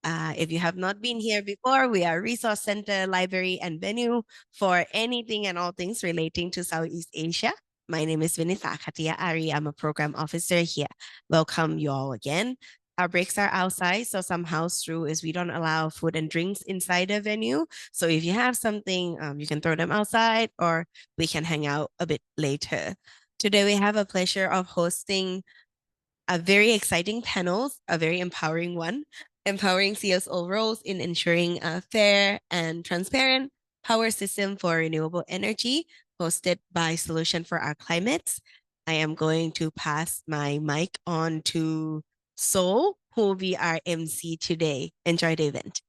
If you have not been here before, we are a resource center, library, and venue for anything and all things relating to Southeast Asia. My name is Vinitha Khatia Ari. I'm a program officer here. Welcome you all again. Our breaks are outside, so some house rule is we don't allow food and drinks inside the venue. So if you have something, you can throw them outside or we can hang out a bit later. Today, we have a pleasure of hosting a very exciting panel, a very empowering one, empowering CSO roles in ensuring a fair and transparent power system for renewable energy, hosted by Solution for Our Climates. I am going to pass my mic on to Sol, who will be our MC today. Enjoy the event.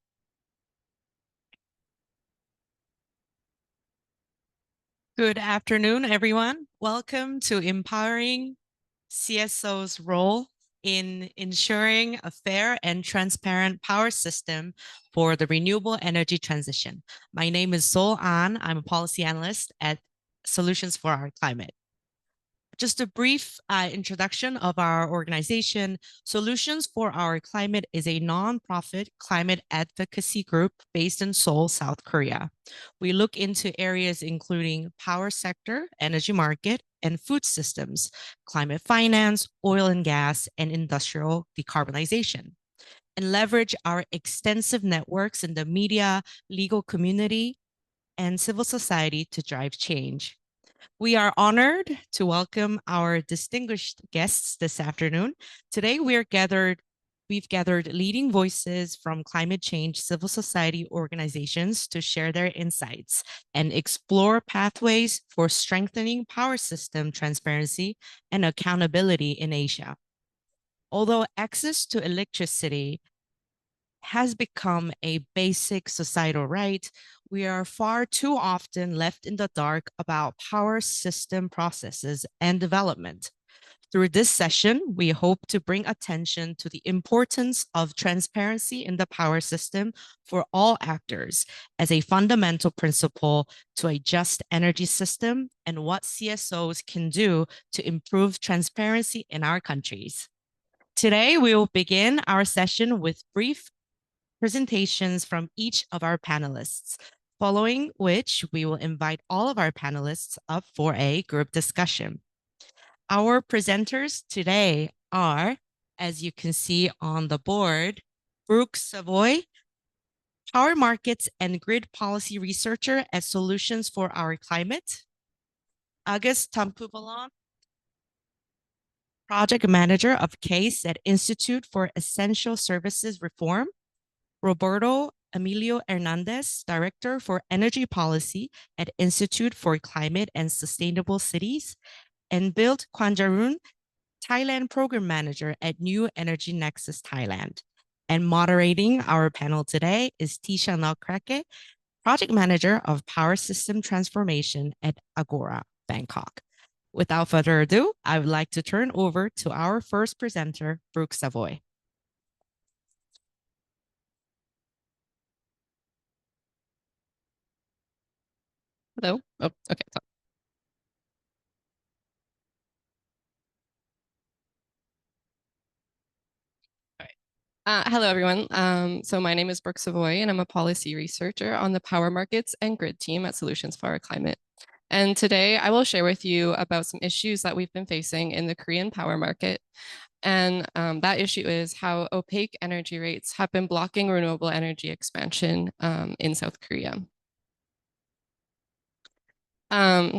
Good afternoon, everyone. Welcome to Empowering CSO's role in ensuring a fair and transparent power system for the renewable energy transition. My name is Sol An. I'm a policy analyst at Solutions for Our Climate. Just a brief introduction of our organization. Solutions for Our Climate is a nonprofit climate advocacy group based in Seoul, South Korea. We look into areas including power sector, energy market, and food systems, climate finance, oil and gas, and industrial decarbonization, and leverage our extensive networks in the media, legal community, and civil society to drive change. We are honored to welcome our distinguished guests this afternoon. Today, we've gathered leading voices from climate change civil society organizations to share their insights and explore pathways for strengthening power system transparency and accountability in Asia. Although access to electricity has become a basic societal right, we are far too often left in the dark about power system processes and development. Through this session, we hope to bring attention to the importance of transparency in the power system for all actors as a fundamental principle to a just energy system and what CSOs can do to improve transparency in our countries. Today, we will begin our session with brief presentations from each of our panelists, following which we will invite all of our panelists up for a group discussion. Our presenters today are, as you can see on the board, Brooke Savoy, Power Markets and Grid Policy Researcher at Solutions for Our Climate, August Tampubalon, Project Manager of CASE at Institute for Essential Services Reform, Roberto Emilio Hernandez, Director for Energy Policy at Institute for Climate and Sustainable Cities, and Bill Kwanjarun, Thailand Program Manager at New Energy Nexus Thailand. And moderating our panel today is Tisha Nalkrake, Project Manager of Power System Transformation at Agora, Bangkok. Without further ado, I would like to turn over to our first presenter, Brooke Savoy. Hello. Oh, okay. Hello, everyone. So my name is Brooke Savoy, and I'm a policy researcher on the Power Markets and Grid team at Solutions for Our Climate. And today I will share with you about some issues that we've been facing in the Korean power market. And that issue is how opaque energy rates have been blocking renewable energy expansion in South Korea.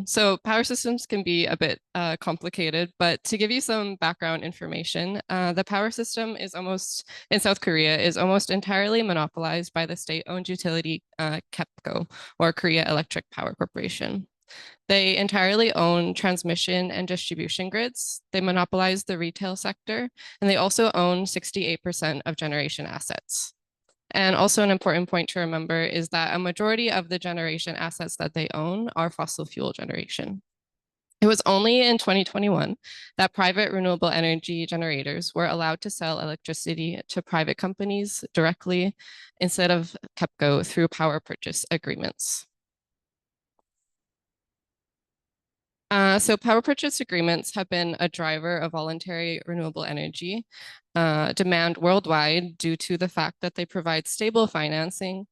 So power systems can be a bit complicated, but to give you some background information, the power system is in South Korea is almost entirely monopolized by the state-owned utility KEPCO, or Korea Electric Power Corporation. They entirely own transmission and distribution grids. They monopolize the retail sector, and they also own 68% of generation assets. And also an important point to remember is that a majority of the generation assets that they own are fossil fuel generation. It was only in 2021 that private renewable energy generators were allowed to sell electricity to private companies directly instead of KEPCO through power purchase agreements. So power purchase agreements have been a driver of voluntary renewable energy demand worldwide due to the fact that they provide stable financing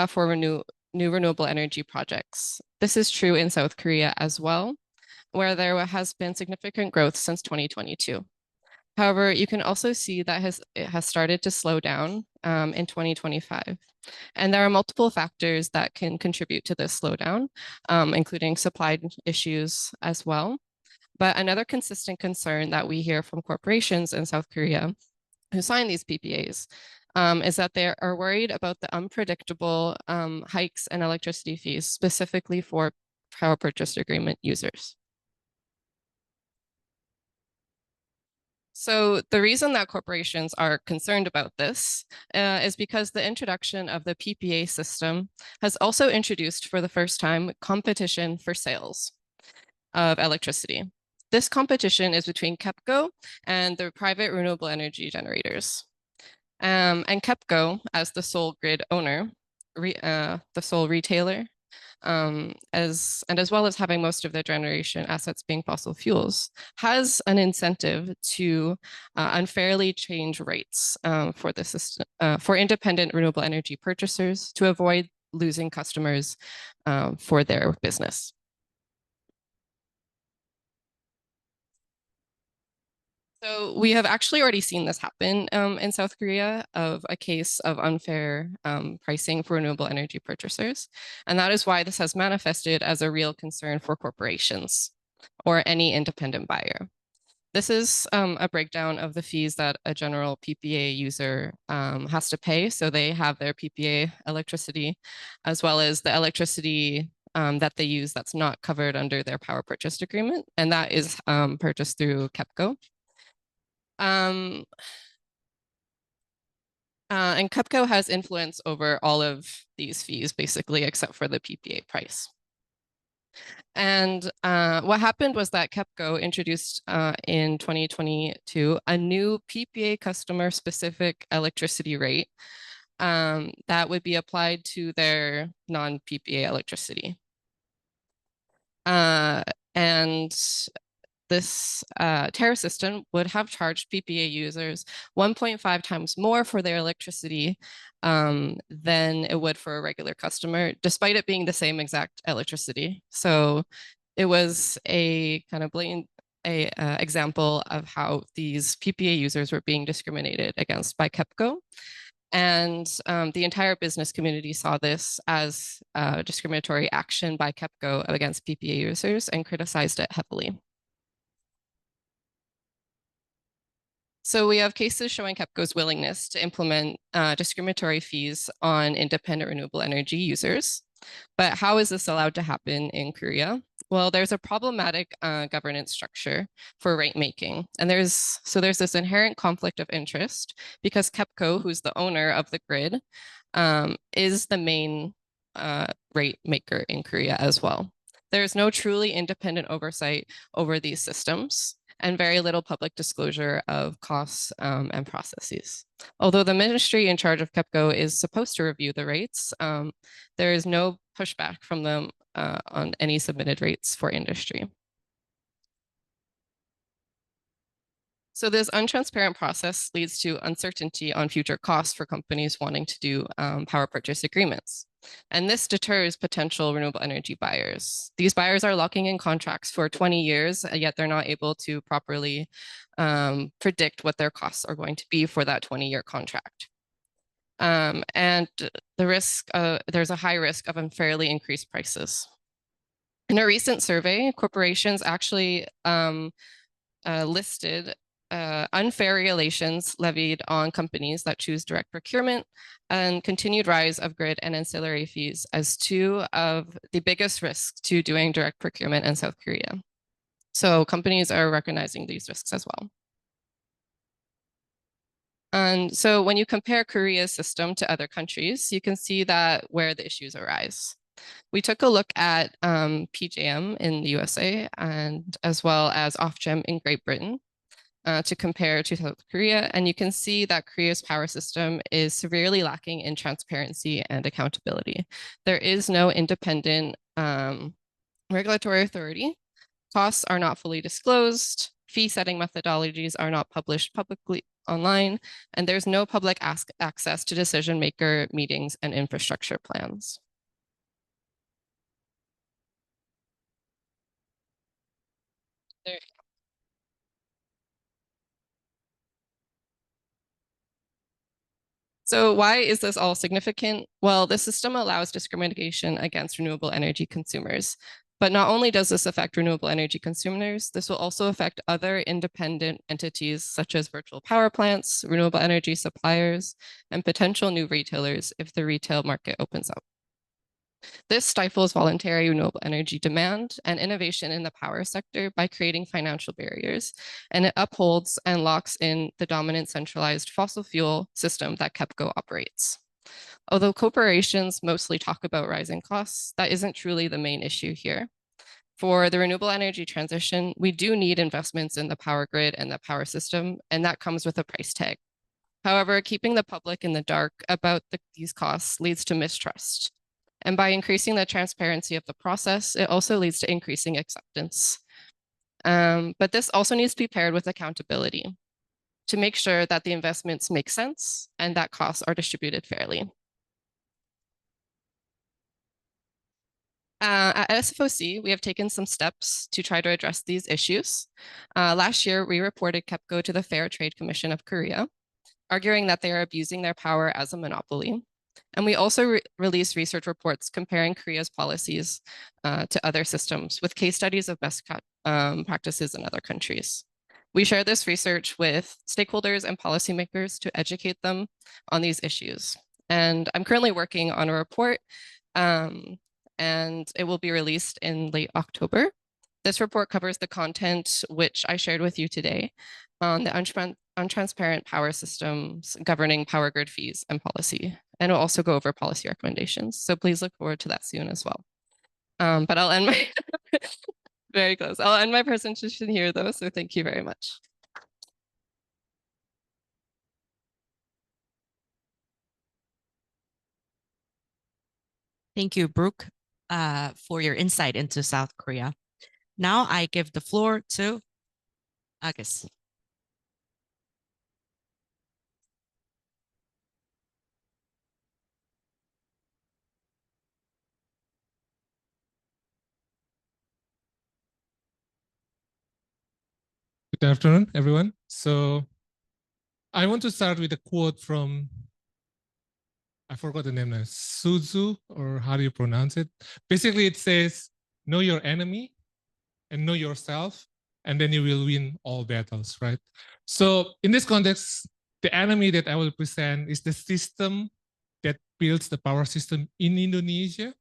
for new renewable energy projects. This is true in South Korea as well, where there has been significant growth since 2022. However, you can also see that it has started to slow down in 2025. And there are multiple factors that can contribute to this slowdown, including supply issues as well. But another consistent concern that we hear from corporations in South Korea who sign these PPAs is that they are worried about the unpredictable hikes in electricity fees, specifically for power purchase agreement users. So the reason that corporations are concerned about this is because the introduction of the PPA system has also introduced for the first time competition for sales of electricity. This competition is between KEPCO and the private renewable energy generators. And KEPCO, as the sole grid owner, the sole retailer, as well as having most of their generation assets being fossil fuels, has an incentive to unfairly change rates for the system for independent renewable energy purchasers to avoid losing customers for their business. So we have actually already seen this happen in South Korea of a case of unfair pricing for renewable energy purchasers. And that is why this has manifested as a real concern for corporations or any independent buyer. This is a breakdown of the fees that a general PPA user has to pay. So they have their PPA electricity as well as the electricity that they use that's not covered under their power purchase agreement. And that is purchased through KEPCO. And KEPCO has influence over all of these fees, basically, except for the PPA price. And what happened was that KEPCO introduced in 2022 a new PPA customer-specific electricity rate that would be applied to their non-PPA electricity. And this tariff system would have charged PPA users 1.5 times more for their electricity than it would for a regular customer, despite it being the same exact electricity. So it was a kind of blatant example of how these PPA users were being discriminated against by KEPCO. And the entire business community saw this as discriminatory action by KEPCO against PPA users and criticized it heavily. So we have cases showing KEPCO's willingness to implement discriminatory fees on independent renewable energy users. But how is this allowed to happen in Korea? Well, there's a problematic governance structure for rate making. And there's this inherent conflict of interest because KEPCO, who's the owner of the grid, is the main rate maker in Korea as well. There's no truly independent oversight over these systems and very little public disclosure of costs and processes. Although the ministry in charge of KEPCO is supposed to review the rates, there is no pushback from them on any submitted rates for industry. So this untransparent process leads to uncertainty on future costs for companies wanting to do power purchase agreements. And this deters potential renewable energy buyers. These buyers are locking in contracts for 20 years, yet they're not able to properly predict what their costs are going to be for that 20-year contract. And there's a high risk of unfairly increased prices. In a recent survey, corporations actually listed unfair regulations levied on companies that choose direct procurement and continued rise of grid and ancillary fees as two of the biggest risks to doing direct procurement in South Korea. So companies are recognizing these risks as well. And so when you compare Korea's system to other countries, you can see that where the issues arise. We took a look at PJM in the USA and as well as Ofgem in Great Britain. To compare to South Korea, and you can see that Korea's power system is severely lacking in transparency and accountability. There is no independent regulatory authority Costs are not fully disclosed, fee setting methodologies are not published publicly online, and there's no public access to decision maker meetings and infrastructure plans. There. So why is this all significant? Well, the system allows discrimination against renewable energy consumers. But not only does this affect renewable energy consumers, this will also affect other independent entities such as virtual power plants, renewable energy suppliers, and potential new retailers if the retail market opens up. This stifles voluntary renewable energy demand and innovation in the power sector by creating financial barriers, and it upholds and locks in the dominant centralized fossil fuel system that KEPCO operates. Although corporations mostly talk about rising costs, that isn't truly the main issue here. For the renewable energy transition, we do need investments in the power grid and the power system, and that comes with a price tag. However, keeping the public in the dark about these costs leads to mistrust. And by increasing the transparency of the process, it also leads to increasing acceptance. But this also needs to be paired with accountability to make sure that the investments make sense and that costs are distributed fairly. At SFOC, we have taken some steps to try to address these issues. Last year, we reported KEPCO to the Fair Trade Commission of Korea, arguing that they are abusing their power as a monopoly. And we also released research reports comparing Korea's policies to other systems with case studies of best practices in other countries. We share this research with stakeholders and policymakers to educate them on these issues. And I'm currently working on a report and it will be released in late October. This report covers the content which I shared with you today on the untransparent power systems governing power grid fees and policy. And it'll also go over policy recommendations. So please look forward to that soon as well. But I'll end my, very close. I'll end my presentation here though, so thank you very much. Thank you, Brooke, for your insight into South Korea. Now I give the floor to Agus. Good afternoon, everyone. So I want to start with a quote from, I forgot the name now, Suzu, or how do you pronounce it? Basically, it says, know your enemy and know yourself, and then you will win all battles, right? So in this context, the enemy that I will present is the system that builds the power system in Indonesia.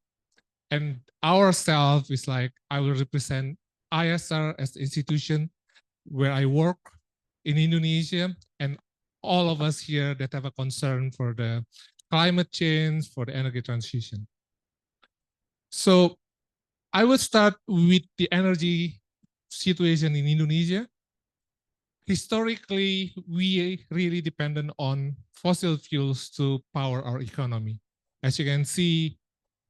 And ourselves is like, I will represent IESR as the institution where I work in Indonesia, and all of us here that have a concern for the climate change, for the energy transition. So I will start with the energy situation in Indonesia. Historically, we really dependent on fossil fuels to power our economy. As you can see,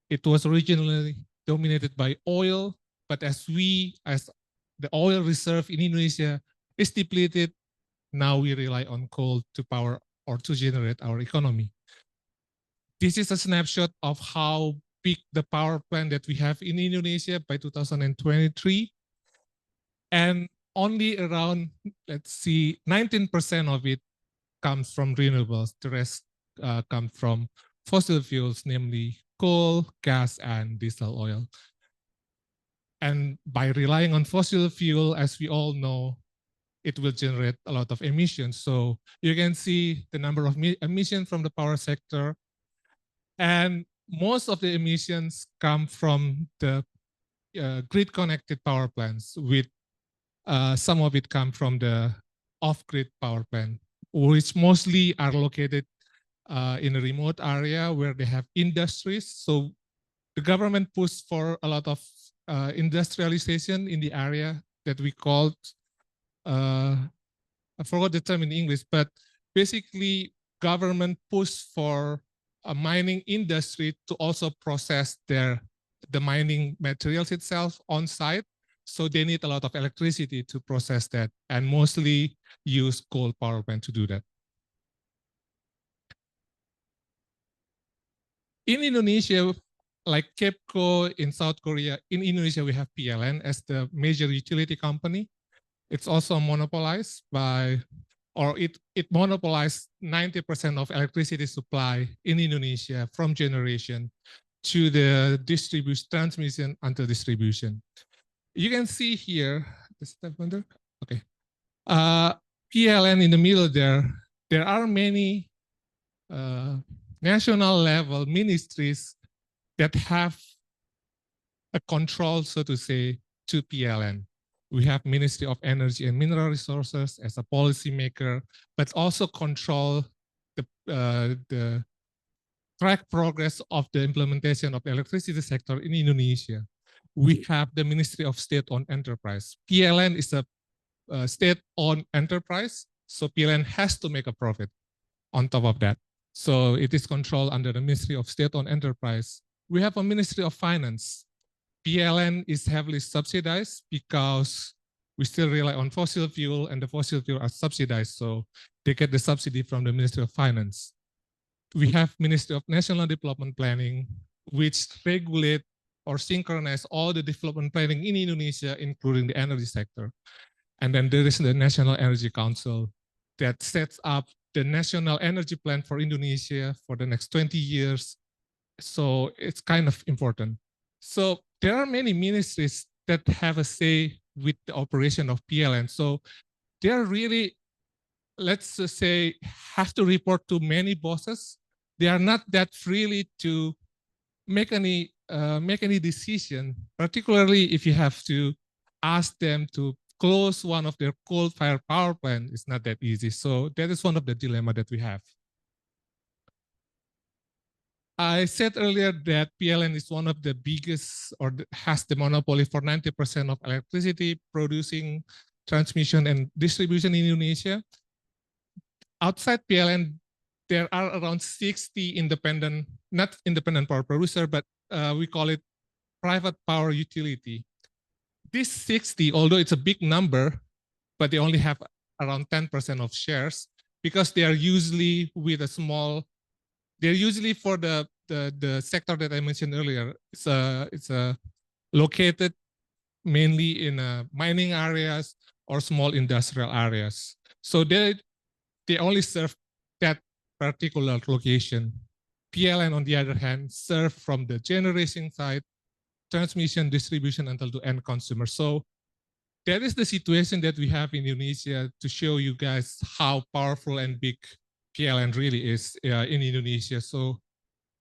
it was originally dominated by oil, but as the oil reserve in Indonesia is depleted, now we rely on coal to power or to generate our economy. This is a snapshot of how big the power plant that we have in Indonesia by 2023. And only around, let's see, 19% of it comes from renewables. The rest come from fossil fuels, namely coal, gas, and diesel oil. And by relying on fossil fuel, as we all know, it will generate a lot of emissions. So you can see the number of emissions from the power sector. And most of the emissions come from the grid-connected power plants, with some of it come from the off-grid power plant, which mostly are located in a remote area where they have industries. So the government pushed for a lot of industrialization in the area that we called, I forgot the term in English, but basically government pushed for a mining industry to also process the mining materials itself on site. So they need a lot of electricity to process that, and mostly use coal power plant to do that. In Indonesia, like KEPCO in South Korea, in Indonesia we have PLN as the major utility company. It's also monopolized by, or it monopolized 90% of electricity supply in Indonesia from generation to the distribution, transmission until distribution. You can see here, the step under, okay. PLN in the middle there are many national level ministries that have a control, so to say, to PLN. We have Ministry of Energy and Mineral Resources as a policymaker, but also control the track progress of the implementation of the electricity sector in Indonesia. We have the Ministry of State-Owned Enterprise. PLN is a state-owned enterprise, so PLN has to make a profit on top of that. So it is controlled under the Ministry of State-Owned Enterprise. We have a Ministry of Finance. PLN is heavily subsidized because we still rely on fossil fuel, and the fossil fuel are subsidized, so they get the subsidy from the Ministry of Finance. We have Ministry of National Development Planning, which regulate or synchronize all the development planning in Indonesia, including the energy sector. And then there is the National Energy Council that sets up the national energy plan for Indonesia for the next 20 years. So it's kind of important. So there are many ministries that have a say with the operation of PLN. So they're really, let's just say, have to report to many bosses. They are not that freely to make any decision, particularly if you have to ask them to close one of their coal-fired power plants. It's not that easy. So that is one of the dilemma that we have. I said earlier that PLN is one of the biggest, or has the monopoly for 90% of electricity producing, transmission, and distribution in Indonesia. Outside PLN, there are around 60 independent, not independent power producer, but we call it private power utility. This 60, although it's a big number, but they only have around 10% of shares because they are usually with a small, they're usually for the sector that I mentioned earlier. It's located mainly in mining areas or small industrial areas. So they only serve that particular location. PLN, on the other hand, serve from the generation side, transmission, distribution until the end consumer. So that is the situation that we have in Indonesia to show you guys how powerful and big PLN really is in Indonesia. So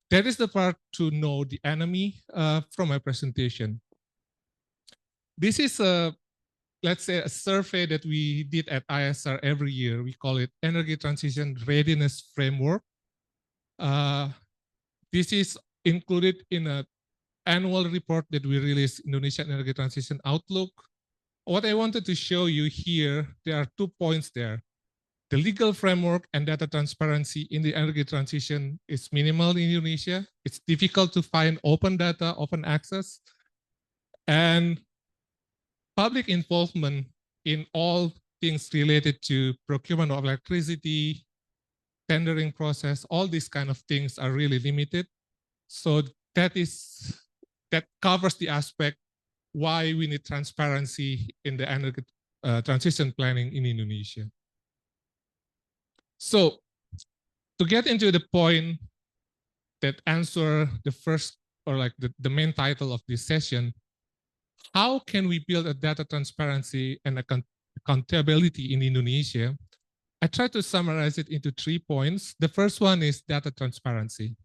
that is the part to know the enemy from my presentation. This is let's say a survey that we did at IESR every year. We call it Energy Transition Readiness Framework. This is included in an annual report that we release, Indonesian Energy Transition Outlook. What I wanted to show you here, there are 2 points there. The legal framework and data transparency in the energy transition is minimal in Indonesia. It's difficult to find open data, open access, and public involvement in all things related to procurement of electricity, tendering process, all these kind of things are really limited. So that covers the aspect why we need transparency in the energy transition planning in Indonesia. So to get into the point that answer the first, or like the main title of this session, how can we build a data transparency and accountability in Indonesia? I try to summarize it into 3 points. The first one is data transparency.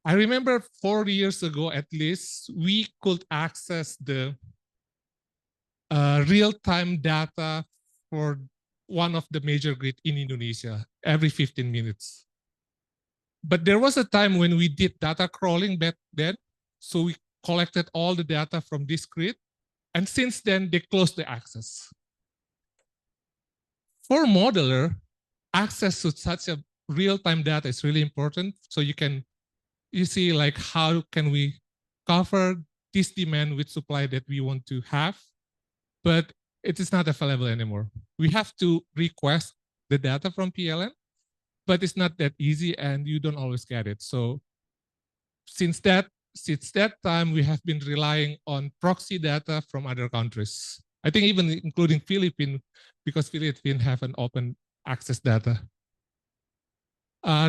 I remember 4 years ago, at least, we could access the real-time data for one of the major grid in Indonesia every 15 minutes. But there was a time when we did data crawling back then. So we collected all the data from this grid. And since then, they closed the access. For modeler, access to such a real-time data is really important. So you see like how can we cover this demand with supply that we want to have, but it is not available anymore. We have to request the data from PLN, but it's not that easy and you don't always get it. So since that time, we have been relying on proxy data from other countries. I think even including Philippines, because Philippines have an open access data.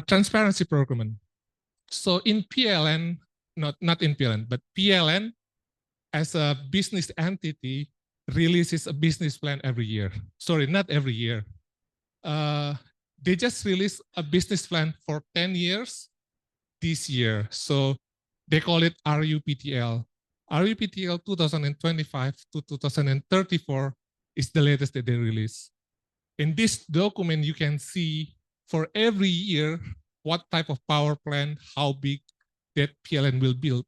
Transparency procurement. So in PLN, not in PLN, but PLN as a business entity releases a business plan every year. Sorry, not every year. They just released a business plan for 10 years this year. So they call it RUPTL. RUPTL 2025 to 2034 is the latest that they release. In this document, you can see for every year what type of power plant, how big that PLN will build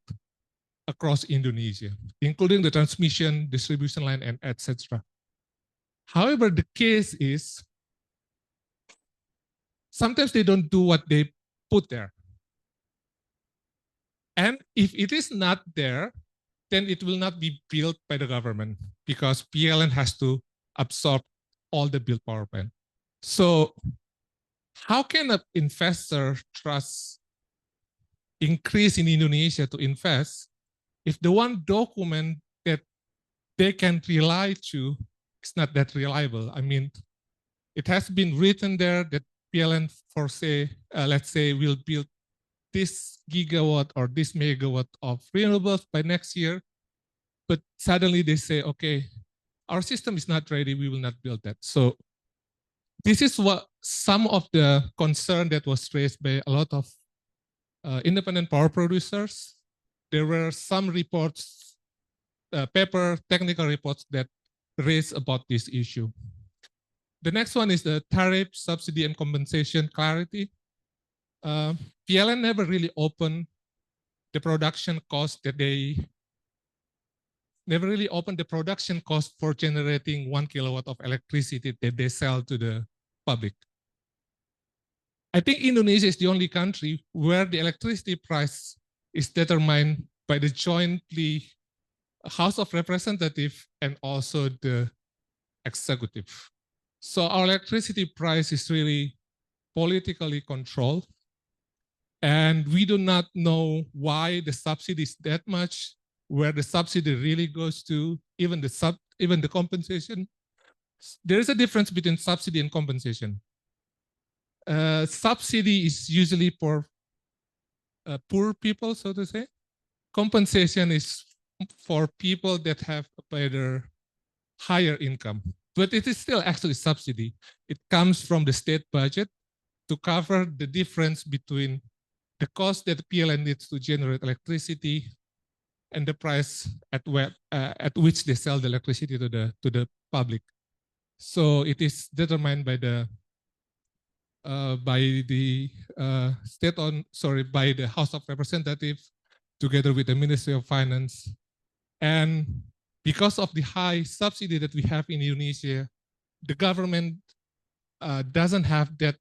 across Indonesia, including the transmission, distribution line, and etc. However, the case is sometimes they don't do what they put there. And if it is not there, then it will not be built by the government because PLN has to absorb all the built power plant. So how can an investor trust increase in Indonesia to invest if the one document that they can rely to is not that reliable? I mean, it has been written there that PLN for say, let's say will build this gigawatt or this megawatt of renewables by next year, but suddenly they say, okay, our system is not ready, we will not build that. So this is what some of the concern that was raised by a lot of independent power producers. There were some reports, technical reports that raised about this issue. The next one is the tariff, subsidy, and compensation clarity. PLN never really opened the production cost that they never really opened the production cost for generating 1 kilowatt of electricity that they sell to the public. I think Indonesia is the only country where the electricity price is determined by the jointly House of Representatives and also the executive. So our electricity price is really politically controlled. And we do not know why the subsidy is that much, where the subsidy really goes to, even the compensation. There is a difference between subsidy and compensation. Subsidy is usually for poor people, so to say. Compensation is for people that have a better, higher income. But it is still actually subsidy. It comes from the state budget to cover the difference between the cost that PLN needs to generate electricity and the price at which they sell the electricity to the public. So it is determined by the by the House of Representatives together with the Ministry of Finance. And because of the high subsidy that we have in Indonesia, the government doesn't have that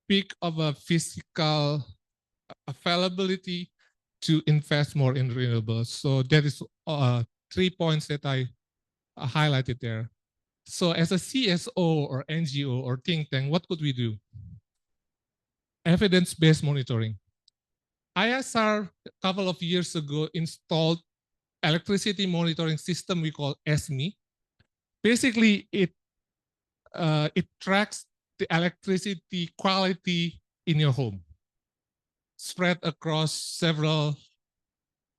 big of a fiscal availability to invest more in renewables. So that is 3 points that I highlighted there. So as a CSO or NGO or think tank, what could we do? Evidence-based monitoring. IESR a couple of years ago installed electricity monitoring system we call SME. Basically, it tracks the electricity quality in your home, spread across several,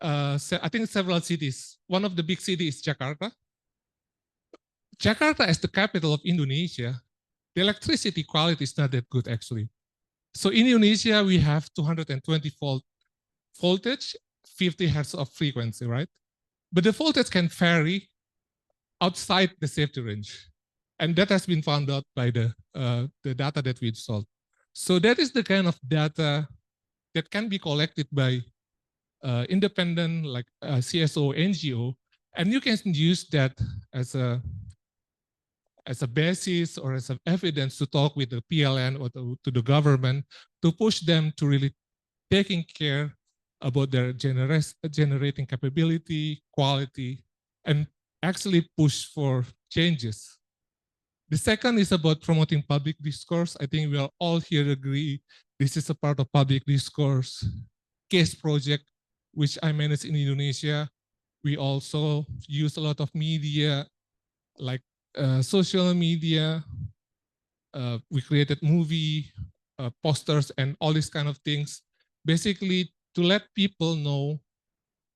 I think several cities. One of the big cities is Jakarta. Jakarta as the capital of Indonesia, the electricity quality is not that good actually. So in Indonesia, we have 220 volt voltage, 50 hertz of frequency, right? But the voltage can vary outside the safety range. And that has been found out by the data that we installed. So that is the kind of data that can be collected by independent like CSO, NGO, and you can use that as a basis or as an evidence to talk with the PLN or to the government to push them to really taking care about their generating capability, quality, and actually push for changes. The second is about promoting public discourse. I think we are all here agree this is a part of public discourse. Case project, which I manage in Indonesia. We also use a lot of media, like social media. We created movie, posters, and all these kind of things. Basically, to let people know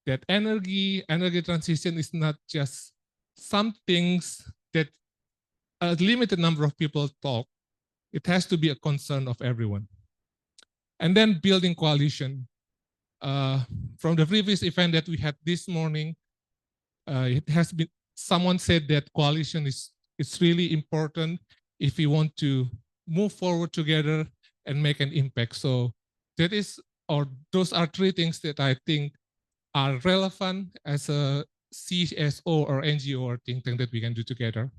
that energy transition is not just some things that a limited number of people talk. It has to be a concern of everyone. And then building coalition. From the previous event that we had this morning, it has been, someone said that coalition is really important if we want to move forward together and make an impact. So that is, or those are three things that I think are relevant as a CSO or NGO or think tank that we can do together.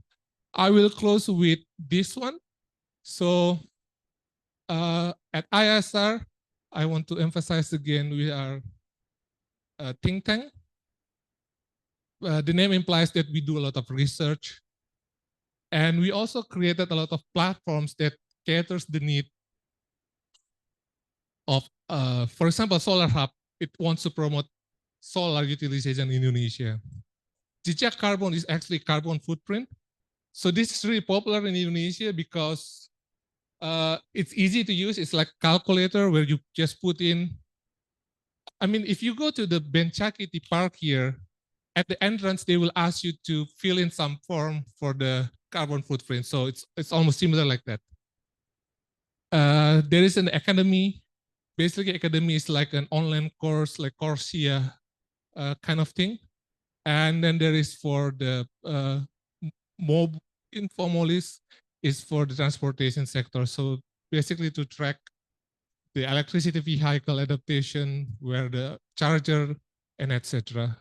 I will close with this one. So at IESR, I want to emphasize again, we are a think tank. The name implies that we do a lot of research. And we also created a lot of platforms that caters the need of, for example, Solar Hub. It wants to promote solar utilization in Indonesia. Jejak carbon is actually carbon footprint. So this is really popular in Indonesia because it's easy to use. It's like calculator where you just put in. I mean, if you go to the Bencakiti Park here, at the entrance, they will ask you to fill in some form for the carbon footprint. So it's almost similar like that. There is an academy. Basically, academy is like an online course, like Coursera kind of thing. And then there is for the more informalist is for the transportation sector. So basically to track the electricity vehicle adaptation, where the charger and etc.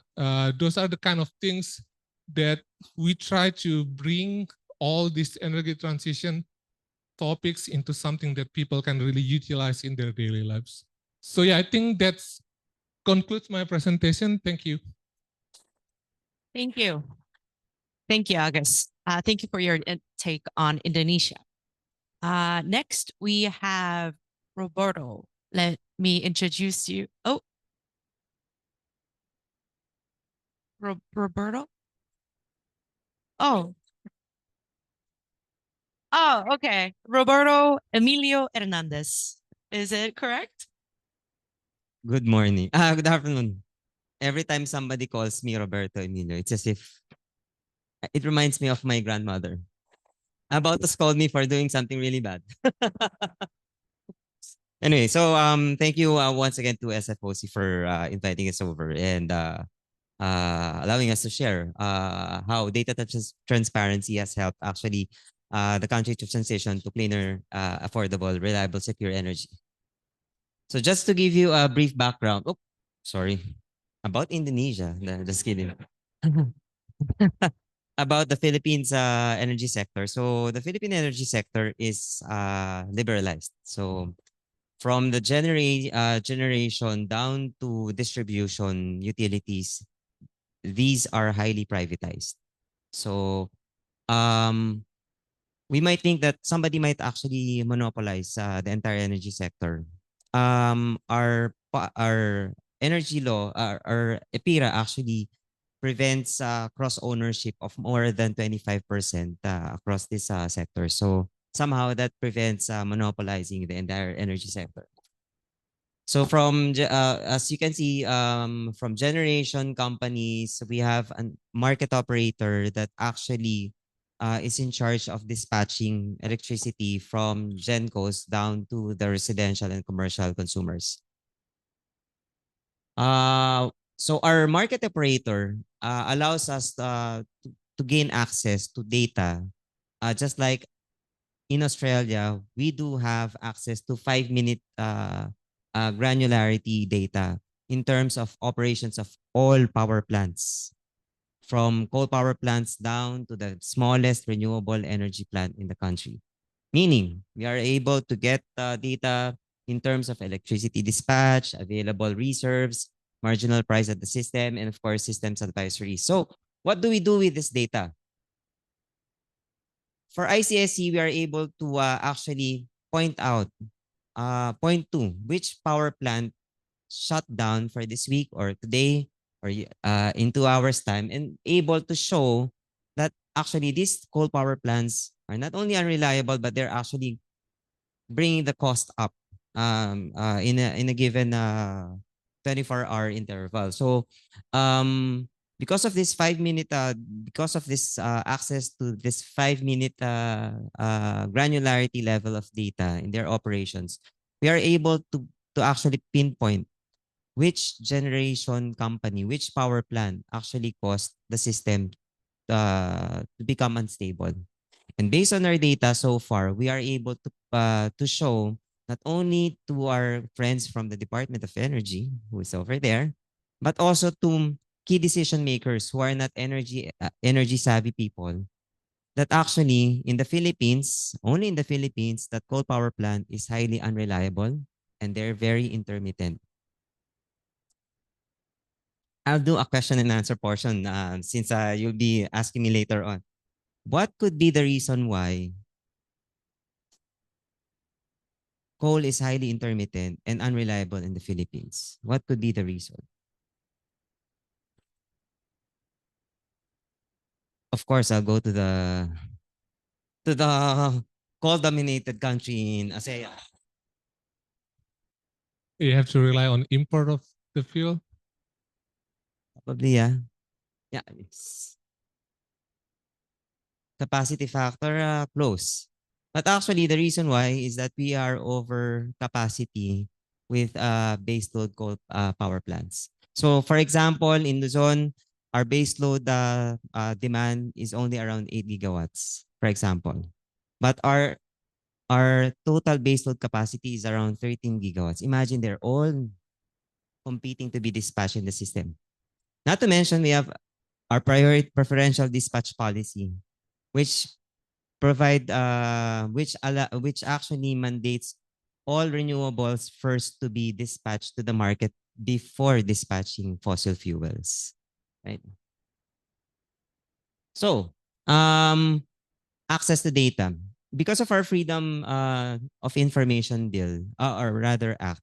Those are the kind of things that we try to bring all these energy transition topics into something that people can really utilize in their daily lives. So yeah, I think that concludes my presentation. Thank you. Thank you. Thank you, Agus. Thank you for your take on Indonesia. Next, we have Roberto. Let me introduce you. Oh, Roberto? Oh. Oh, okay. Roberto Emilio Hernandez. Is it correct? Good morning. Good afternoon. Every time somebody calls me Roberto Emilio, it's as if it reminds me of my grandmother about to scold me for doing something really bad. Anyway, so thank you once again to SFOC for inviting us over and allowing us to share how data transparency has helped actually the country to transition to cleaner, affordable, reliable, secure energy. So just to give you a brief background, about Indonesia, just kidding. About the Philippines energy sector. So the Philippine energy sector is liberalized. So from the generation down to distribution utilities, these are highly privatized. So we might think that somebody might actually monopolize the entire energy sector. Our energy law, our EPIRA actually prevents cross ownership of more than 25% across this sector. So somehow that prevents monopolizing the entire energy sector. So from as you can see, from generation companies, we have a market operator that actually is in charge of dispatching electricity from GenCos down to the residential and commercial consumers. So our market operator allows us to gain access to data. Just like in Australia, we do have access to 5-minute granularity data in terms of operations of all power plants, from coal power plants down to the smallest renewable energy plant in the country. Meaning, we are able to get data in terms of electricity dispatch, available reserves, marginal price at the system, and of course, systems advisory. So what do we do with this data? For ICSC, we are able to actually point to which power plant shut down for this week or today or in 2 hours time, and able to show that actually these coal power plants are not only unreliable, but they're actually bringing the cost up in a given 24-hour interval. So because of this 5 minute because of this access to this 5 minute granularity level of data in their operations, we are able to actually pinpoint which generation company, which power plant actually caused the system to become unstable. And based on our data so far, we are able to show not only to our friends from the Department of Energy, who is over there, but also to key decision makers who are not energy savvy people, that actually in the Philippines, only in the Philippines, that coal power plant is highly unreliable and they're very intermittent. I'll do a question and answer portion since you'll be asking me later on. What could be the reason why coal is highly intermittent and unreliable in the Philippines? What could be the reason? Of course, I'll go to the coal-dominated country in ASEAN. You have to rely on import of the fuel. Probably, yeah. Yeah, it's capacity factor close. But actually, the reason why is that we are over capacity with baseload coal power plants. So, for example, in Luzon, our baseload demand is only around 8 gigawatts, for example. But our total baseload capacity is around 13 gigawatts. Imagine they're all competing to be dispatched in the system. Not to mention, we have our preferential dispatch policy, which which actually mandates all renewables first to be dispatched to the market before dispatching fossil fuels, right? So, access to data. Because of our Freedom of Information Bill, or rather Act,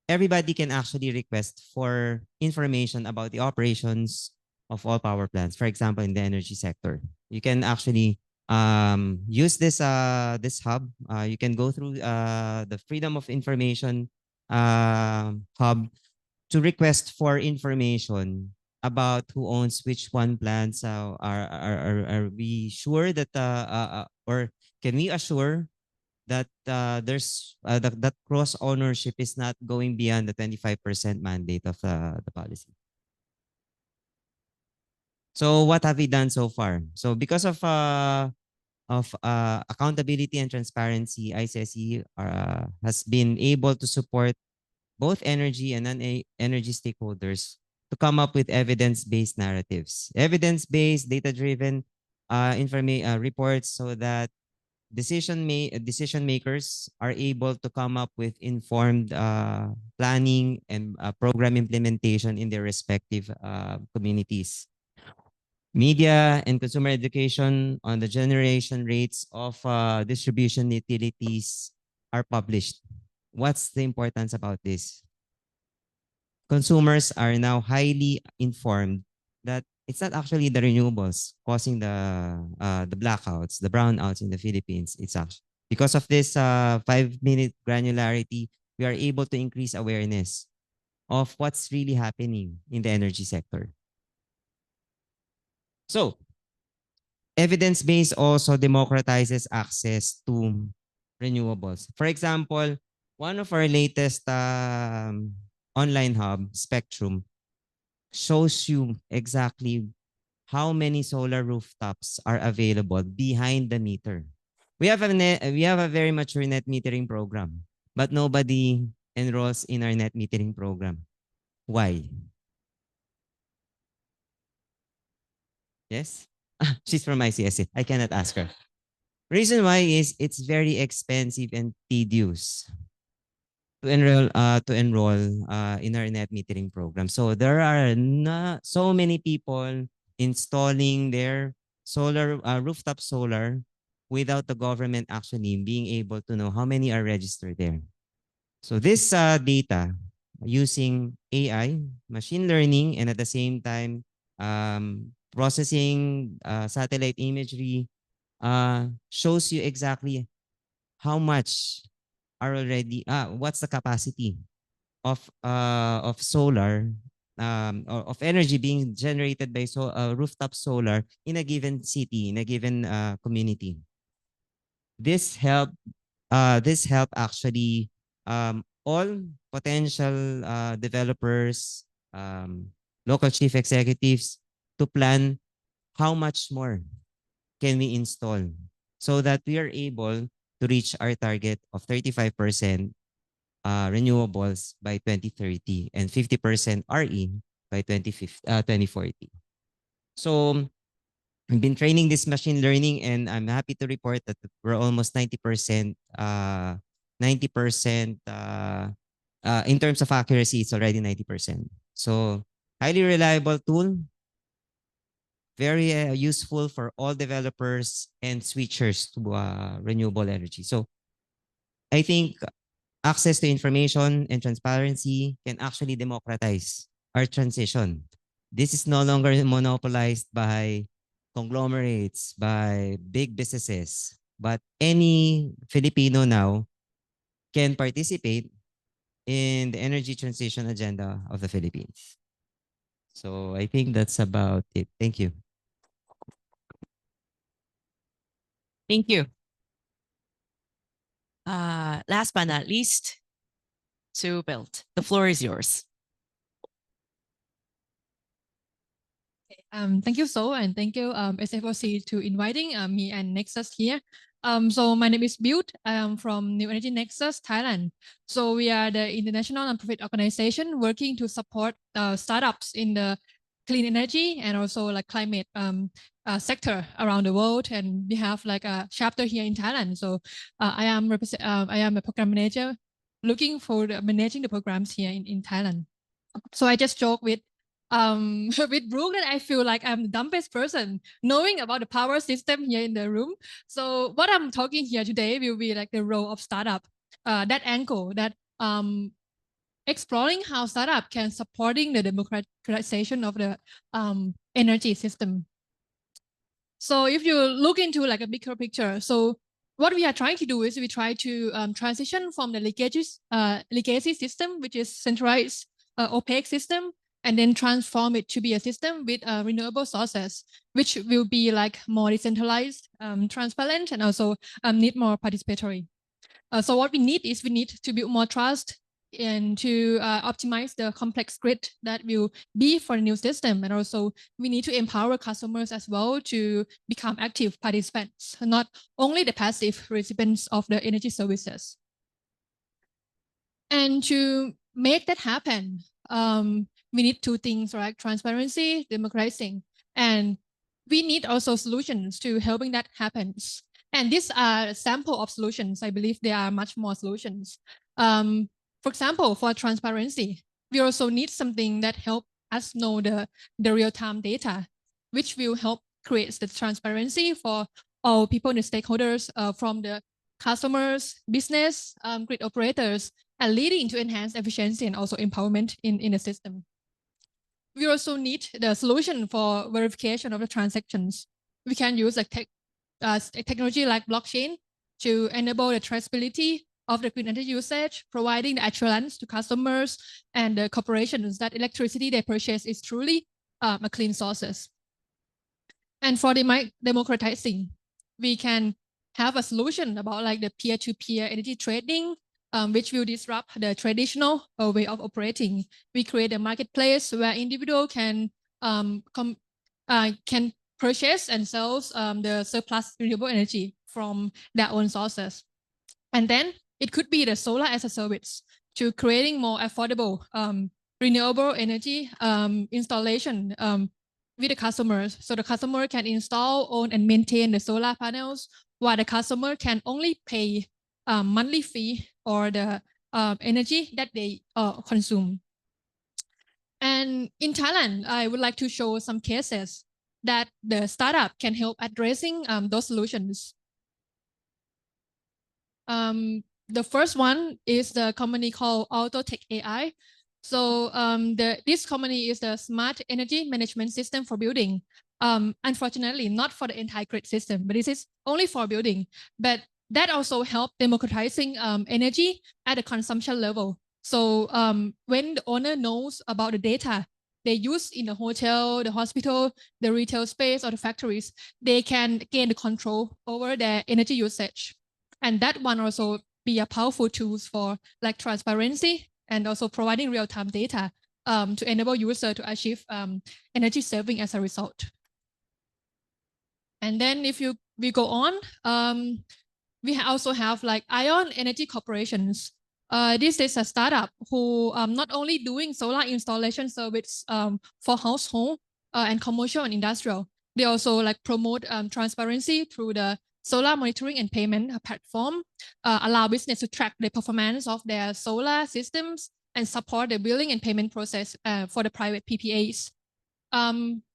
everybody can actually request for information about the operations of all power plants. For example, in the energy sector, you can actually use this hub. You can go through the Freedom of Information hub to request for information about who owns which one plants. Are we sure that or can we assure that there's that cross ownership is not going beyond the 25% mandate of the policy? So what have we done so far? So because of accountability and transparency, ICSC has been able to support both energy and non-energy stakeholders to come up with evidence-based narratives, evidence-based, data-driven reports, so that decision makers are able to come up with informed planning and program implementation in their respective communities. Media and consumer education on the generation rates of distribution utilities are published. What's the importance about this? Consumers are now highly informed that it's not actually the renewables causing the blackouts, the brownouts in the Philippines. It's actually because of this 5-minute granularity, we are able to increase awareness of what's really happening in the energy sector. So, evidence-based also democratizes access to renewables. For example, one of our latest online hub, Spectrum, shows you exactly how many solar rooftops are available behind the meter. We have a very mature net metering program, but nobody enrolls in our net metering program. Why? Yes? She's from ICSC. I cannot ask her. Reason why is it's very expensive and tedious to enroll in our net metering program. So there are not so many people installing their solar rooftop solar without the government actually being able to know how many are registered there. So this data using AI, machine learning, and at the same time processing satellite imagery shows you exactly how much are already what's the capacity of solar or of energy being generated by rooftop solar in a given city, in a given community. This help actually all potential developers, local chief executives to plan how much more can we install so that we are able to reach our target of 35% renewables by 2030 and 50% RE by 2040. So I've been training this machine learning, and I'm happy to report that we're almost 90%, 90% in terms of accuracy, it's already 90%. So highly reliable tool, very useful for all developers and switchers to renewable energy. So I think access to information and transparency can actually democratize our transition. This is no longer monopolized by conglomerates, by big businesses, but any Filipino now can participate in the energy transition agenda of the Philippines. So I think that's about it. Thank you. Thank you. Last but not least, to build. The floor is yours. Thank you, So, and thank you, SFOC, to inviting me and Nexus here. So my name is Build. I am from New Energy Nexus, Thailand. So we are the international nonprofit organization working to support startups in the clean energy and also like climate sector around the world. And we have like a chapter here in Thailand. So I am a program manager looking for managing the programs here in Thailand. So I just joke with Brooke that I feel like I'm the dumbest person knowing about the power system here in the room. So what I'm talking here today will be like the role of startup, that angle, that exploring how startup can supporting the democratization of the energy system. So if you look into like a bigger picture, so what we are trying to do is we try to transition from the legacy system, which is centralized opaque system, and then transform it to be a system with renewable sources, which will be like more decentralized, transparent, and also need more participatory. So what we need is we need to build more trust and to optimize the complex grid that will be for the new system. And also we need to empower customers as well to become active participants, not only the passive recipients of the energy services. And to make that happen, we need two things, right? Transparency, democratizing, and we need also solutions to helping that happens. And these are a sample of solutions. I believe there are much more solutions. For example, for transparency, we also need something that help us know the real-time data, which will help create the transparency for all people and the stakeholders from the customers, business, grid operators, and leading to enhanced efficiency and also empowerment in the system. We also need the solution for verification of the transactions. We can use a technology like blockchain to enable the traceability of the green energy usage, providing the assurance to customers and the corporations that electricity they purchase is truly a clean sources. And for the democratizing, we can have a solution about like the peer-to-peer energy trading, which will disrupt the traditional way of operating. We create a marketplace where individual can purchase and sell the surplus renewable energy from their own sources. And then it could be the solar as a service to creating more affordable renewable energy installation with the customers. So the customer can install, own, and maintain the solar panels, while the customer can only pay monthly fee or the energy that they consume. And in Thailand, I would like to show some cases that the startup can help addressing those solutions. The first one is the company called Autotech AI. So this company is the smart energy management system for building. Unfortunately, not for the entire grid system, but this is only for building. But that also helps democratizing energy at the consumption level. So when the owner knows about the data they use in the hotel, the hospital, the retail space, or the factories, they can gain the control over their energy usage. And that one also be a powerful tools for like transparency and also providing real-time data to enable user to achieve energy saving as a result. And then if we go on, we also have like Ion Energy Corporations. This is a startup who not only doing solar installation service for household and commercial and industrial, they also like promote transparency through the solar monitoring and payment platform, allow business to track the performance of their solar systems and support the billing and payment process for the private PPAs.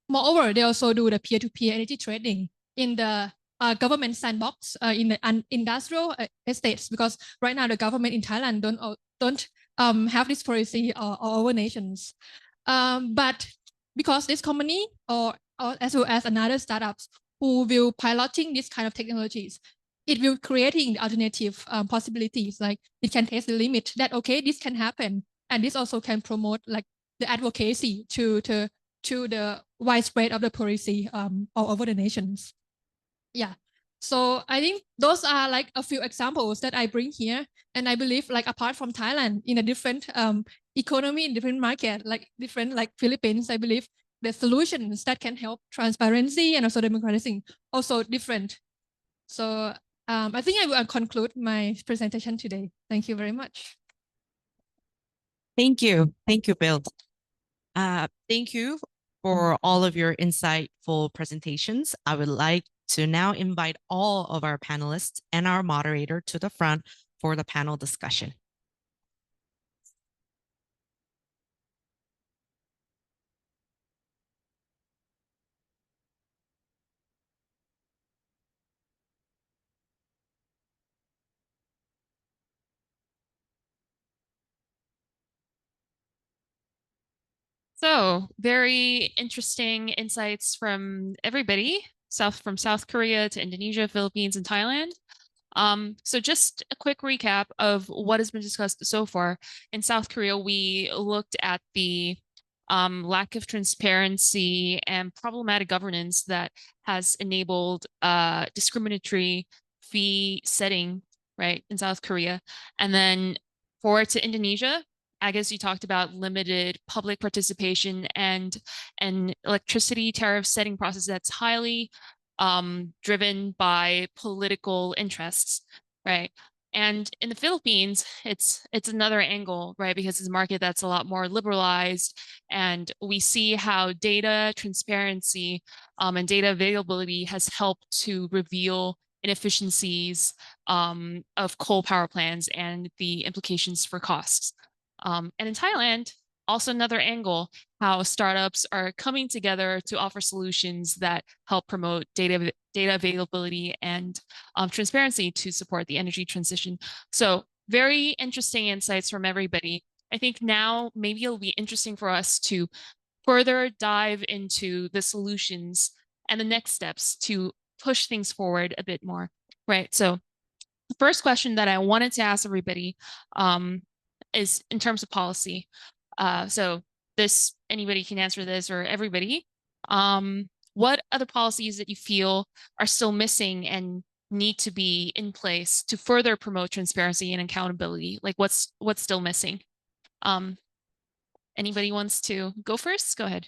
Moreover, they also do the peer-to-peer energy trading in the government sandbox in the industrial estates, because right now the government in Thailand don't have this policy or our nations. But because this company or as well as another startups who will piloting this kind of technologies, it will creating alternative possibilities. Like it can test the limit that, okay, this can happen. And this also can promote like the advocacy to the widespread of the policy all over the nations. Yeah. So I think those are like a few examples that I bring here. And I believe like apart from Thailand, in a different economy, in different market, like different like Philippines, I believe the solutions that can help transparency and also democratizing also different. So I think I will conclude my presentation today. Thank you very much. Thank you. Thank you, Bill. Thank you for all of your insightful presentations. I would like to now invite all of our panelists and our moderator to the front for the panel discussion. So very interesting insights from everybody, from South Korea to Indonesia, Philippines, and Thailand. So just a quick recap of what has been discussed so far. In South Korea, we looked at the lack of transparency and problematic governance that has enabled discriminatory fee setting, right, in South Korea. And then forward to Indonesia, I guess you talked about limited public participation and an electricity tariff setting process that's highly driven by political interests, right? And in the Philippines, it's another angle, right? Because it's a market that's a lot more liberalized, and we see how data transparency and data availability has helped to reveal inefficiencies of coal power plants and the implications for costs. And in Thailand, also another angle, how startups are coming together to offer solutions that help promote data availability and transparency to support the energy transition. So very interesting insights from everybody. I think now maybe it'll be interesting for us to further dive into the solutions and the next steps to push things forward a bit more, right? So the first question that I wanted to ask everybody is in terms of policy. So this, anybody can answer this, or everybody. What other policies that you feel are still missing and need to be in place to further promote transparency and accountability? Like what's still missing? Anybody wants to go first? Go ahead.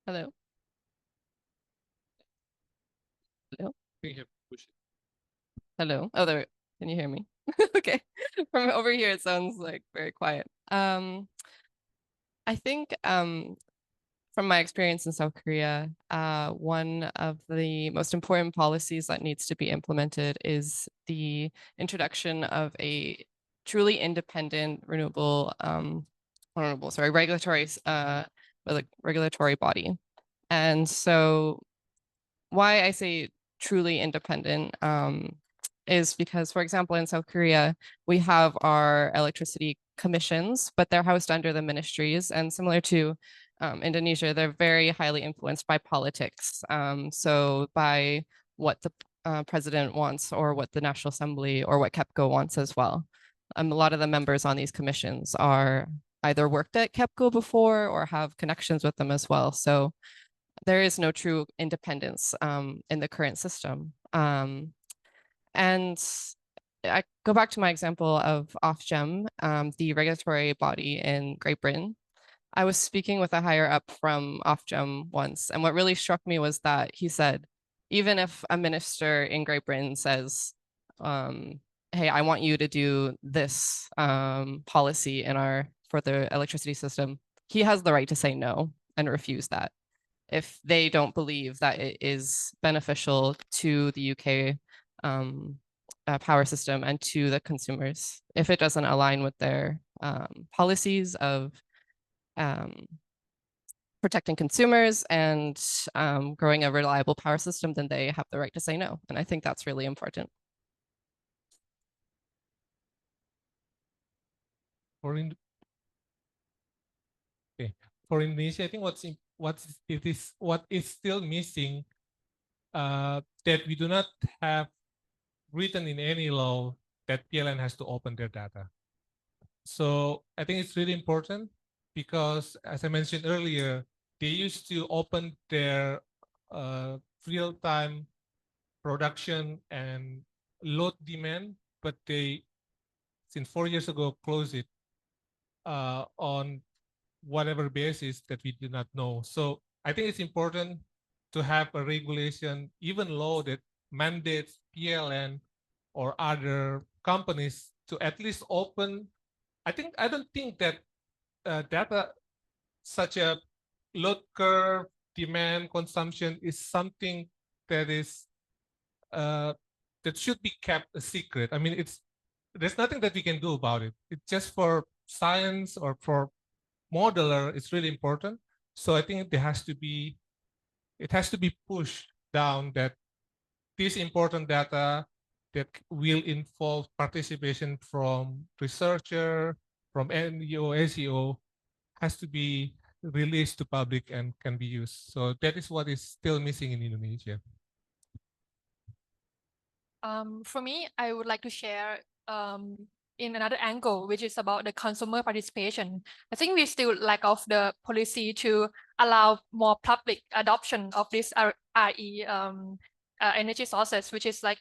Hello. Hello. Hello. Oh, there. Can you hear me? Okay. From over here, it sounds like very quiet. I think from my experience in South Korea, one of the most important policies that needs to be implemented is the introduction of a truly independent regulatory body. And so why I say truly independent is because, for example, in South Korea, we have our electricity commissions, but they're housed under the ministries. And similar to Indonesia, they're very highly influenced by politics. So by what the president wants, or what the National Assembly or what KEPCO wants as well. A lot of the members on these commissions are either worked at KEPCO before or have connections with them as well. So there is no true independence in the current system. And I go back to my example of Ofgem, the regulatory body in Great Britain. I was speaking with a higher up from Ofgem once, and what really struck me was that he said, even if a minister in Great Britain says, hey, I want you to do this policy for the electricity system, he has the right to say no and refuse that if they don't believe that it is beneficial to the UK power system and to the consumers, if it doesn't align with their policies of protecting consumers and growing a reliable power system, then they have the right to say no. And I think that's really important. For Indonesia, I think what is still missing, that we do not have written in any law that PLN has to open their data. So I think it's really important because, as I mentioned earlier, they used to open their real-time production and load demand, but they, since 4 years ago, closed it on whatever basis that we do not know. So I think it's important to have a regulation, even law, that mandates PLN or other companies to at least open. I don't think that data such a load curve, demand, consumption is something that is that should be kept a secret. I mean, there's nothing that we can do about it. It's just for science or for modeler, it's really important. So I think it has to be pushed down that this important data that will involve participation from researcher, from NGO, SEO, has to be released to public and can be used. So that is what is still missing in Indonesia. For me, I would like to share in another angle, which is about the consumer participation. I think we still lack of the policy to allow more public adoption of this RE energy sources, which is like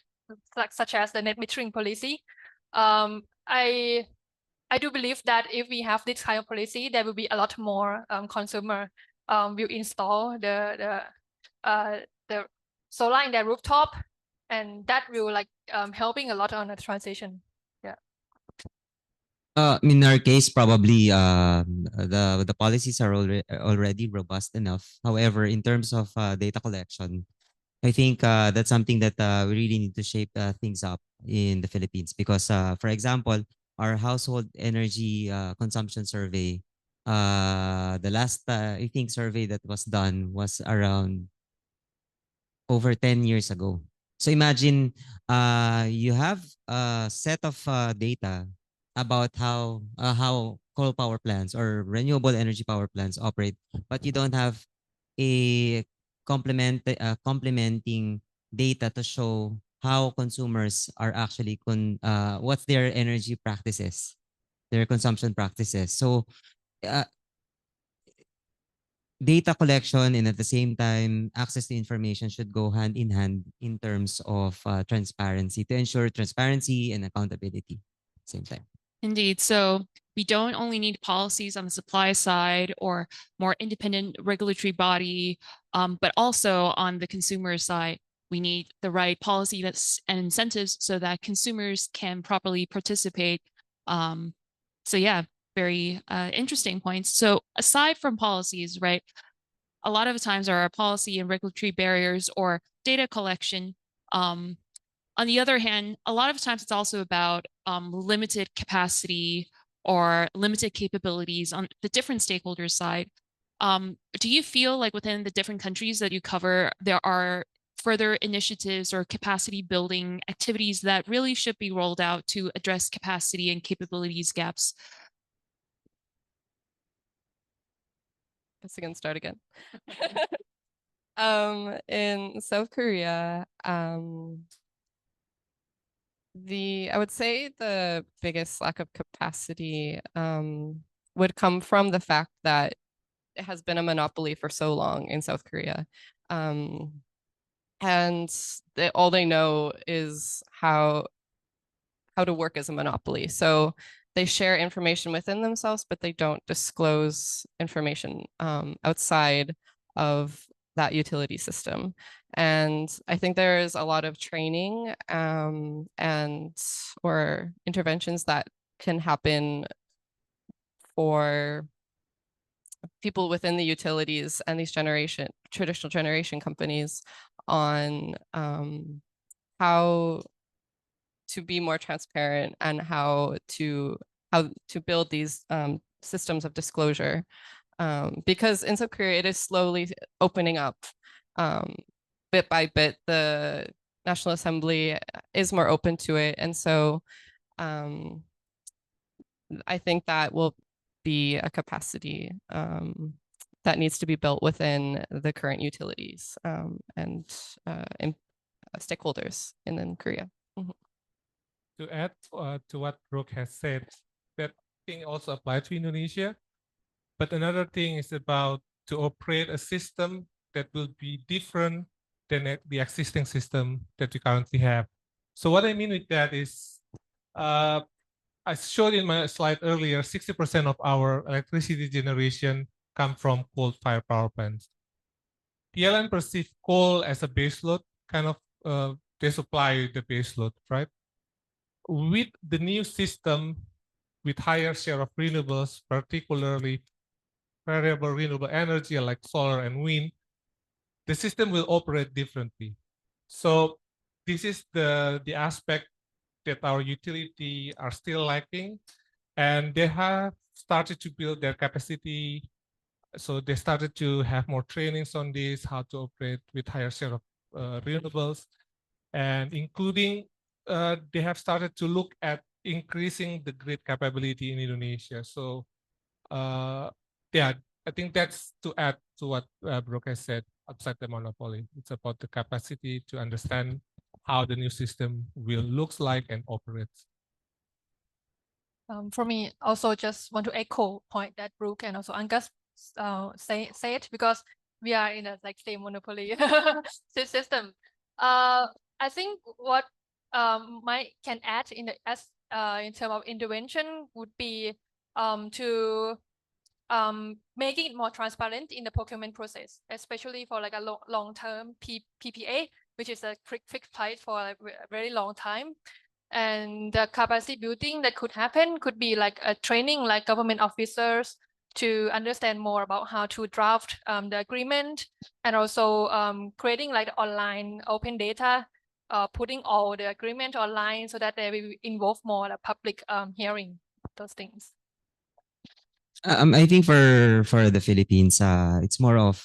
such as the net metering policy. I do believe that if we have this kind of policy, there will be a lot more consumer will install the solar in their rooftop, and that will like helping a lot on the transition. Yeah. In our case, probably the policies are already robust enough. However, in terms of data collection, I think that's something that we really need to shape things up in the Philippines because, for example, our household energy consumption survey, the last I think survey that was done was around over 10 years ago. So imagine you have a set of data about how coal power plants or renewable energy power plants operate, but you don't have a complementing data to show how consumers are actually what's their energy practices, their consumption practices. So data collection and at the same time access to information should go hand in hand in terms of transparency to ensure transparency and accountability at the same time. Indeed. So we don't only need policies on the supply side or more independent regulatory body, but also on the consumer side, we need the right policy and incentives so that consumers can properly participate. So yeah, very interesting points. So aside from policies, right, a lot of times are policy and regulatory barriers or data collection. On the other hand, a lot of times it's also about limited capacity or limited capabilities on the different stakeholders side. Do you feel like within the different countries that you cover, there are further initiatives or capacity building activities that really should be rolled out to address capacity and capabilities gaps? Guess I can start again. In South Korea, I would say the biggest lack of capacity would come from the fact that it has been a monopoly for so long in South Korea. And all they know is how to work as a monopoly. So they share information within themselves, but they don't disclose information outside of that utility system. And I think there is a lot of training or interventions that can happen for people within the utilities and these traditional generation companies on how to be more transparent and how to build these systems of disclosure. Because in South Korea, it is slowly opening up bit by bit. The National Assembly is more open to it. And so I think that will be a capacity that needs to be built within the current utilities and stakeholders in Korea. To add to what Brooke has said, that thing also applies to Indonesia. But another thing is about to operate a system that will be different than the existing system that we currently have. So what I mean with that is, I showed in my slide earlier, 60% of our electricity generation come from coal-fired power plants. PLN perceive coal as a baseload, kind of they supply the baseload, right? With the new system, with higher share of renewables, particularly variable renewable energy like solar and wind, the system will operate differently. So this is the aspect that our utility are still lacking, and they have started to build their capacity. So they started to have more trainings on this, how to operate with higher share of renewables, and including they have started to look at increasing the grid capability in Indonesia. So yeah, I think that's to add to what Brooke has said outside the monopoly. It's about the capacity to understand how the new system will looks like and operates. For me, also just want to echo point that Brooke and also Angus said, because we are in a like same monopoly system. I think what can add in terms of intervention would be to making it more transparent in the procurement process, especially for like a long-term PPA, which is a fixed price for a very long time. And the capacity building that could happen could be like a training, like government officers to understand more about how to draft the agreement, and also creating like online open data, putting all the agreement online so that they will involve more like public hearing, those things. I think for the Philippines, it's more of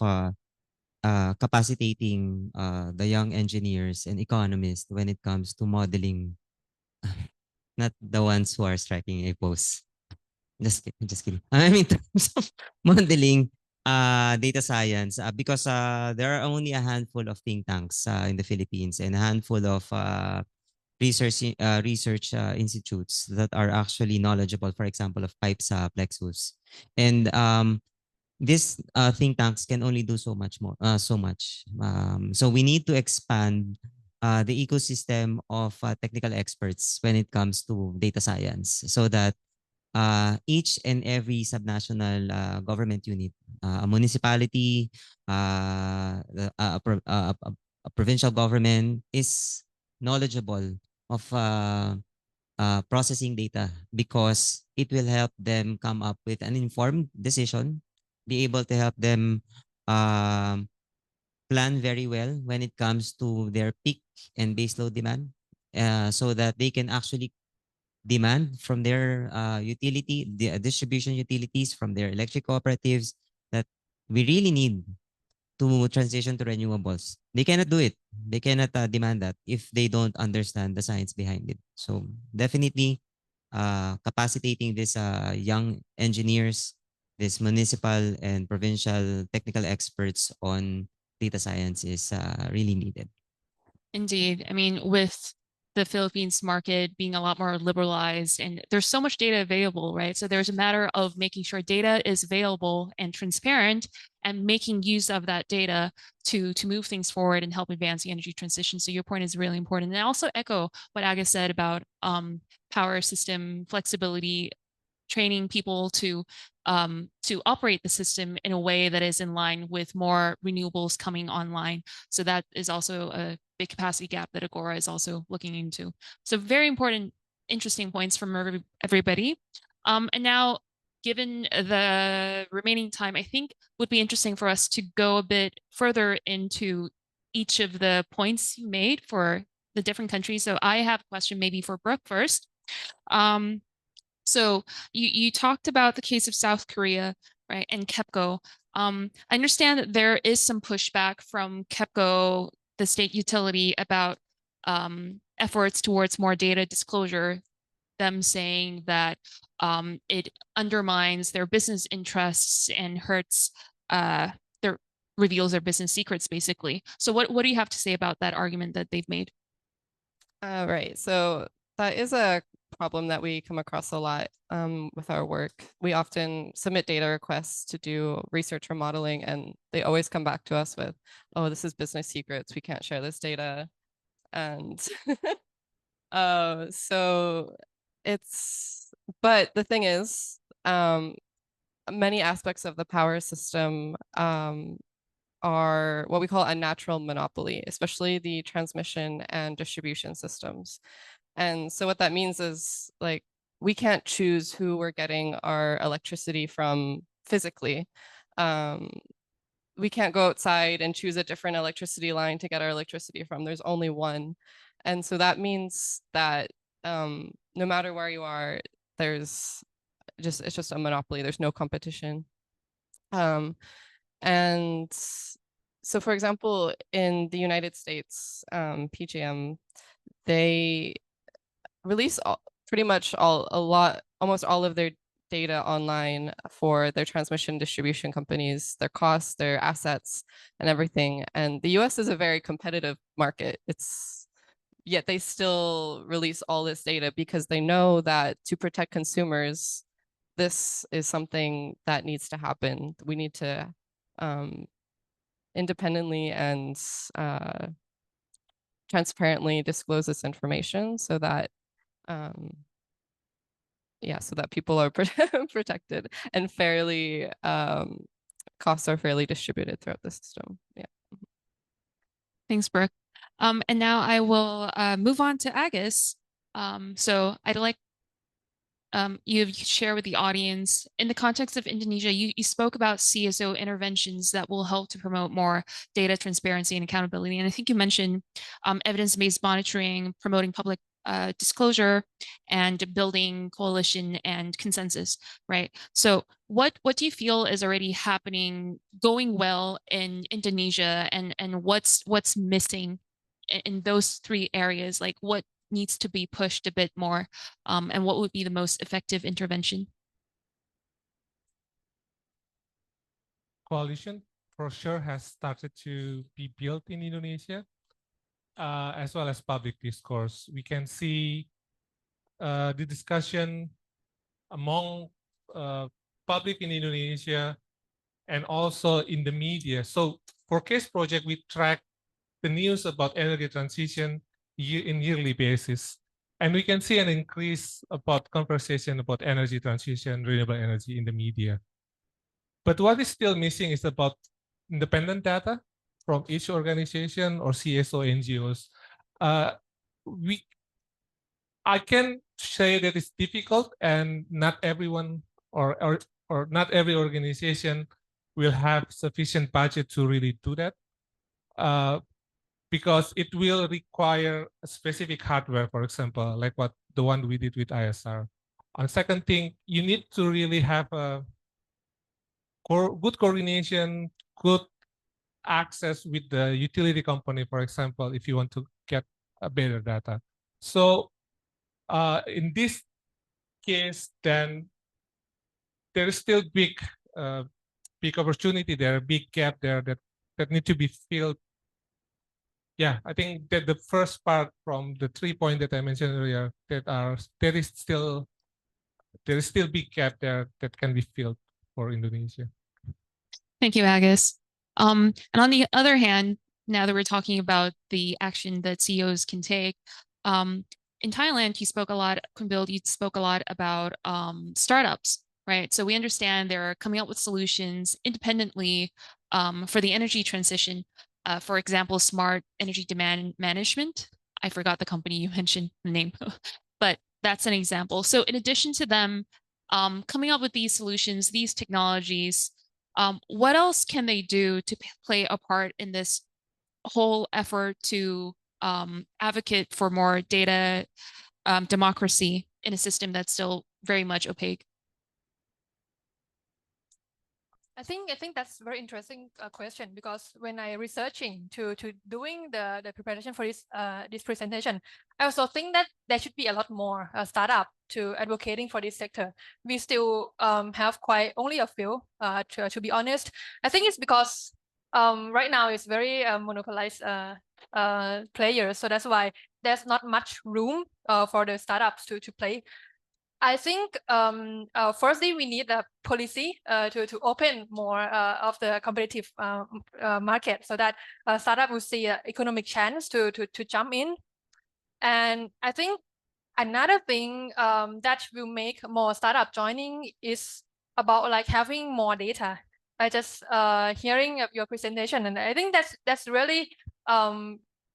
capacitating the young engineers and economists when it comes to modeling, not the ones who are striking a pose. Just kidding. I mean, in terms of modeling data science, because there are only a handful of think tanks in the Philippines and a handful of research institutes that are actually knowledgeable, for example, of pipes plexus. And these think tanks can only do so much more, so much. So we need to expand the ecosystem of technical experts when it comes to data science, so that each and every subnational government unit, a municipality, a provincial government is knowledgeable of processing data, because it will help them come up with an informed decision, be able to help them plan very well when it comes to their peak and baseload demand, so that they can actually demand from their distribution utilities, from their electric cooperatives, that we really need to transition to renewables. They cannot do it. They cannot demand that if they don't understand the science behind it. So definitely, capacitating these young engineers, these municipal and provincial technical experts on data science is really needed. Indeed. I mean, with the Philippines market being a lot more liberalized and there's so much data available, right? So there's a matter of making sure data is available and transparent and making use of that data to move things forward and help advance the energy transition. So your point is really important. And I also echo what Aga said about power system flexibility, training people to operate the system in a way that is in line with more renewables coming online. So that is also a big capacity gap that Agora is also looking into. So very important, interesting points from everybody. And now, given the remaining time, I think would be interesting for us to go a bit further into each of the points you made for the different countries. So I have a question maybe for Brooke first. So you talked about the case of South Korea, right, and KEPCO. I understand that there is some pushback from KEPCO, the state utility, about efforts towards more data disclosure, them saying that it undermines their business interests and hurts reveals their business secrets, basically. So what do you have to say about that argument that they've made? Right. So that is a problem that we come across a lot with our work. We often submit data requests to do research or modeling, and they always come back to us with, oh, this is business secrets. We can't share this data. And so but the thing is, many aspects of the power system are what we call a natural monopoly, especially the transmission and distribution systems. And so what that means is, like, we can't choose who we're getting our electricity from physically. We can't go outside and choose a different electricity line to get our electricity from. There's only one. And so that means that no matter where you are, it's just a monopoly. There's no competition. And so, for example, in the United States, PJM, they release almost all of their data online for their transmission distribution companies, their costs, their assets, and everything. And the US is a very competitive market. Yet they still release all this data because they know that to protect consumers, this is something that needs to happen. We need to independently and transparently disclose this information so that so that people are protected and fairly costs are fairly distributed throughout the system. Yeah. Thanks, Brooke. And now I will move on to Agus. So I'd like you to share with the audience, in the context of Indonesia, you spoke about CSO interventions that will help to promote more data transparency and accountability. And I think you mentioned evidence-based monitoring, promoting public disclosure, and building coalition and consensus, right? So what do you feel is already happening, going well in Indonesia, and what's missing in those three areas? Like, what needs to be pushed a bit more, and what would be the most effective intervention? Coalition for sure has started to be built in Indonesia, as well as public discourse. We can see the discussion among public in Indonesia and also in the media. So for CASE project, we track the news about energy transition in yearly basis. And we can see an increase about conversation about energy transition, renewable energy in the media. But what is still missing is about independent data from each organization or CSO NGOs. I can say that it's difficult, and not everyone or not every organization will have sufficient budget to really do that, because it will require a specific hardware, for example, like what the one we did with ISR. And second thing, you need to really have a good coordination, good access with the utility company, for example, if you want to get a better data. So in this case, then there is still big opportunity there, big gap there that need to be filled. Yeah, I think that the first part from the 3 points that I mentioned earlier, there is still big gap there that can be filled for Indonesia. Thank you, Agus. And on the other hand, now that we're talking about the action that CEOs can take, in Thailand, you spoke a lot about startups, right? So we understand they're coming up with solutions independently for the energy transition. For example, smart energy demand management. I forgot the company you mentioned the name, but that's an example. So in addition to them coming up with these solutions, these technologies, what else can they do to play a part in this whole effort to advocate for more data democracy in a system that's still very much opaque? I think that's a very interesting question, because when I researching to doing the preparation for this presentation, I also think that there should be a lot more startup to advocating for this sector. We still have quite only a few. To be honest, I think it's because right now it's very monopolized players, so that's why there's not much room for the startups to play. I think firstly we need a policy to open more of the competitive market, so that startup will see an economic chance to jump in. And I think another thing that will make more startup joining is about like having more data. I just hearing of your presentation, and I think that's really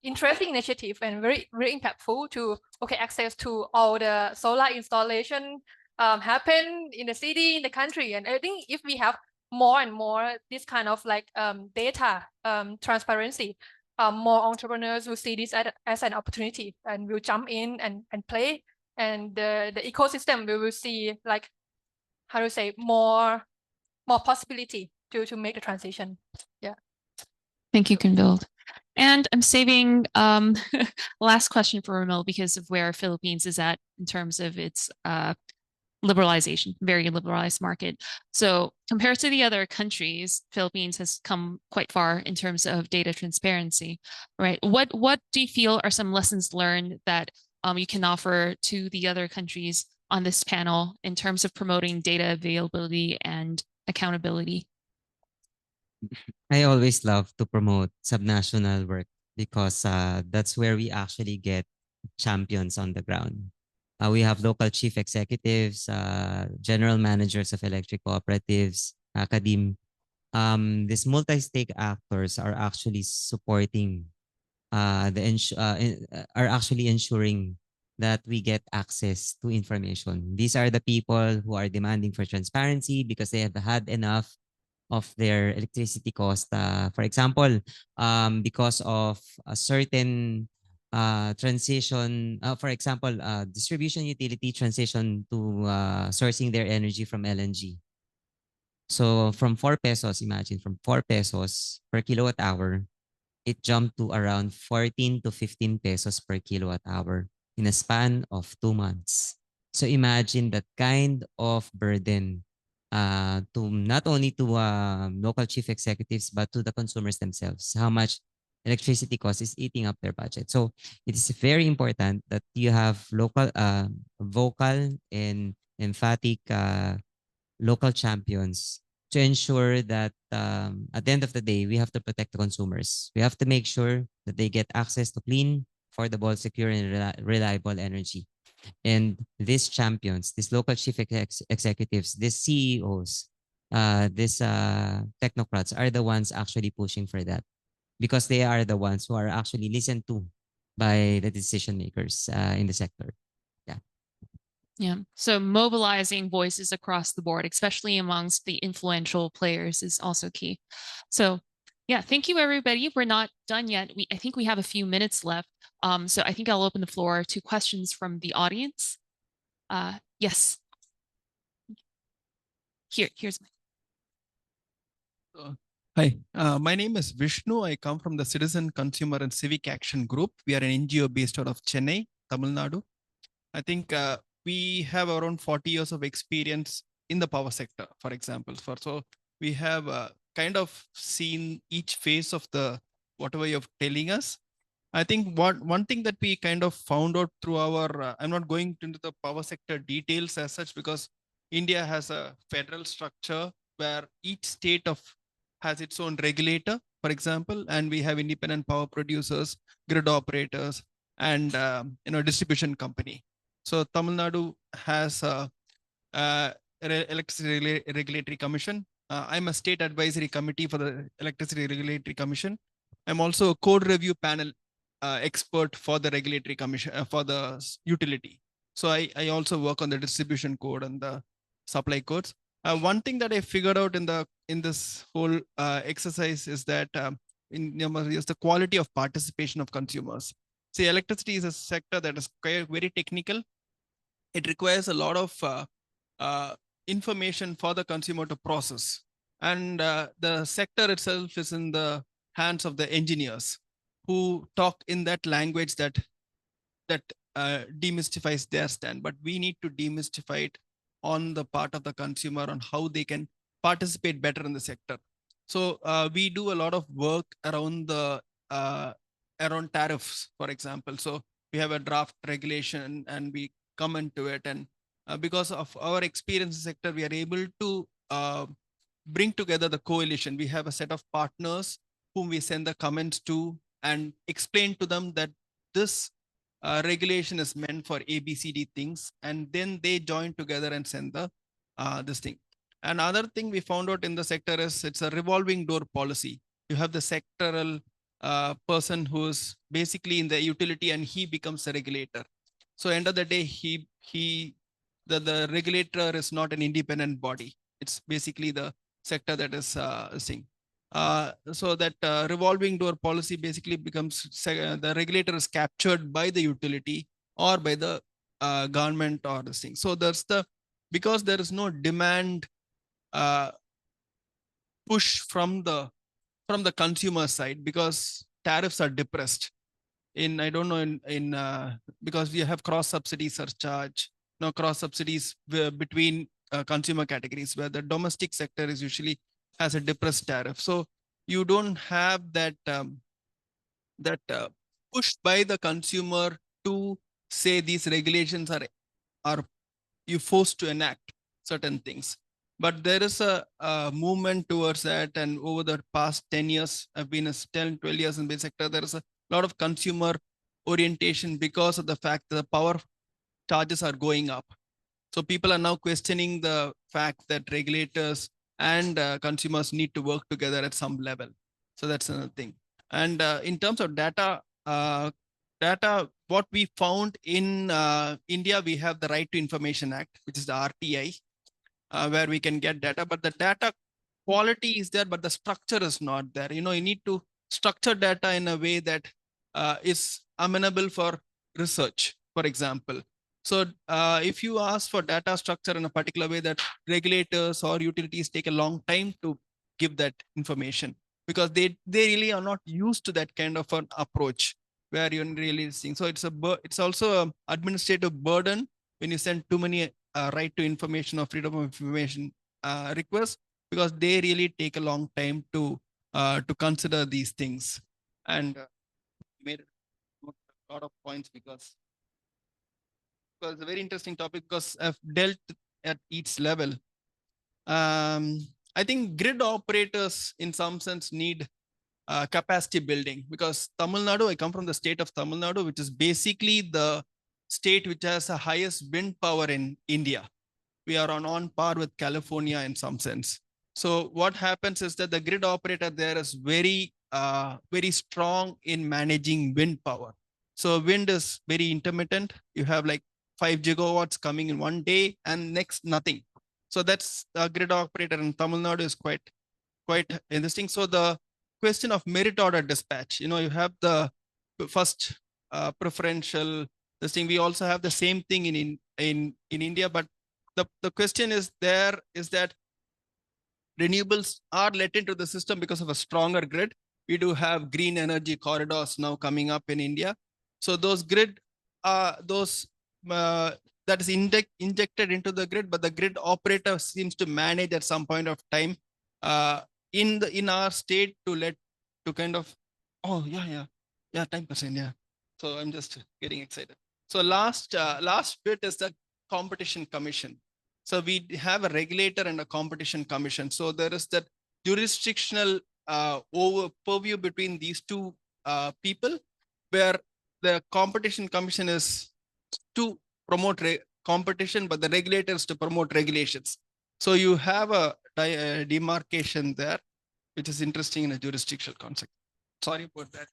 interesting initiative and very impactful to access to all the solar installation happen in the city, in the country. And I think if we have more and more this kind of like data transparency, more entrepreneurs will see this as an opportunity and will jump in and play, and the ecosystem we will see like, how to say, more possibility to make the transition. Yeah. Thank you, Convilled. And I'm saving last question for Ramil because of where Philippines is at in terms of its liberalization, very liberalized market. So compared to the other countries, Philippines has come quite far in terms of data transparency, right? What do you feel are some lessons learned that you can offer to the other countries on this panel in terms of promoting data availability and accountability? I always love to promote subnational work, because that's where we actually get champions on the ground. We have local chief executives, general managers of electric cooperatives, academe. These multi-stake actors are actually supporting are actually ensuring that we get access to information. These are the people who are demanding for transparency because they have had enough of their electricity cost. For example, because of a certain transition, for example, distribution utility transition to sourcing their energy from LNG. So from 4 pesos, imagine, from 4 pesos per kilowatt hour, it jumped to around 14 to 15 pesos per kilowatt hour in a span of 2 months. So imagine that kind of burden to not only to local chief executives, but to the consumers themselves, how much electricity cost is eating up their budget. So it is very important that you have local, vocal and emphatic local champions to ensure that at the end of the day, we have to protect the consumers. We have to make sure that they get access to clean, affordable, secure, and reliable energy. And these champions, these local chief executives, these CEOs, these technocrats are the ones actually pushing for that, because they are the ones who are actually listened to by the decision makers in the sector. Yeah. Yeah. So mobilizing voices across the board, especially amongst the influential players, is also key. So yeah, thank you, everybody. We're not done yet. I think we have a few minutes left. So I think I'll open the floor to questions from the audience. Yes. Here's my. Hi, my name is Vishnu. I come from the Citizen, Consumer and Civic Action Group. We are an NGO based out of Chennai, Tamil Nadu. I think we have around 40 years of experience in the power sector, for example. So we have kind of seen each phase of the whatever you're telling us. I think one thing that we kind of found out through our, I'm not going into the power sector details as such, because India has a federal structure where each state has its own regulator, for example, and we have independent power producers, grid operators, and distribution company. So Tamil Nadu has a Electricity Regulatory Commission. I'm a state advisory committee for the Electricity Regulatory Commission. I'm also a code review panel expert for the regulatory commission for the utility. So I also work on the distribution code and the supply codes. One thing that I figured out in this whole exercise is that is the quality of participation of consumers. See, electricity is a sector that is very technical. It requires a lot of information for the consumer to process. And the sector itself is in the hands of the engineers who talk in that language that demystifies their stand. But we need to demystify it on the part of the consumer on how they can participate better in the sector. So we do a lot of work around around tariffs, for example. So we have a draft regulation and we come into it, and because of our experience in the sector, we are able to bring together the coalition. We have a set of partners whom we send the comments to and explain to them that this regulation is meant for ABCD things, and then they join together and send the this thing. Another thing we found out in the sector is it's a revolving door policy. You have the sectoral person who's basically in the utility, and he becomes a regulator. So end of the day, the regulator is not an independent body. It's basically the sector that is saying. So that revolving door policy basically becomes the regulator is captured by the utility or by the government or this thing. So because there is no demand push from the consumer side, because tariffs are depressed. I don't know because we have cross subsidy surcharge, cross subsidies between consumer categories, where the domestic sector is usually has a depressed tariff. So you don't have that push by the consumer to say these regulations are you forced to enact certain things. But there is a movement towards that, and over the past 10 years, I've been 10, 12 years in this sector, there is a lot of consumer orientation because of the fact that the power charges are going up. So people are now questioning the fact that regulators and consumers need to work together at some level. So that's another thing. And in terms of data, what we found in India, we have the Right to Information Act, which is the RTI, where we can get data, but the data quality is there, but the structure is not there. You need to structure data in a way that is amenable for research, for example. So if you ask for data structure in a particular way, that regulators or utilities take a long time to give that information, because they really are not used to that kind of an approach where you're really seeing. So it's also an administrative burden when you send too many right to information or freedom of information requests, because they really take a long time to consider these things. And made a lot of points because it's a very interesting topic, because I've dealt at each level. I think grid operators in some sense need capacity building, because Tamil Nadu, I come from the state of Tamil Nadu, which is basically the state which has the highest wind power in India. We are on par with California in some sense. So what happens is that the grid operator there is very strong in managing wind power. So wind is very intermittent. You have like 5 gigawatts coming in one day and next nothing. So that's a grid operator in Tamil Nadu is quite interesting. So the question of merit order dispatch, you have the first preferential this thing. We also have the same thing in India, but the question is that renewables are let into the system because of a stronger grid. We do have green energy corridors now coming up in India. So those grid, that is injected into the grid, but the grid operator seems to manage at some point of time in our state to kind of, 10%, yeah. So I'm just getting excited. So last bit is the competition commission. So we have a regulator and a competition commission. So there is that jurisdictional overview between these two people, where the competition commission is to promote competition, but the regulator is to promote regulations. So you have a demarcation there, which is interesting in a jurisdictional concept. Sorry about that.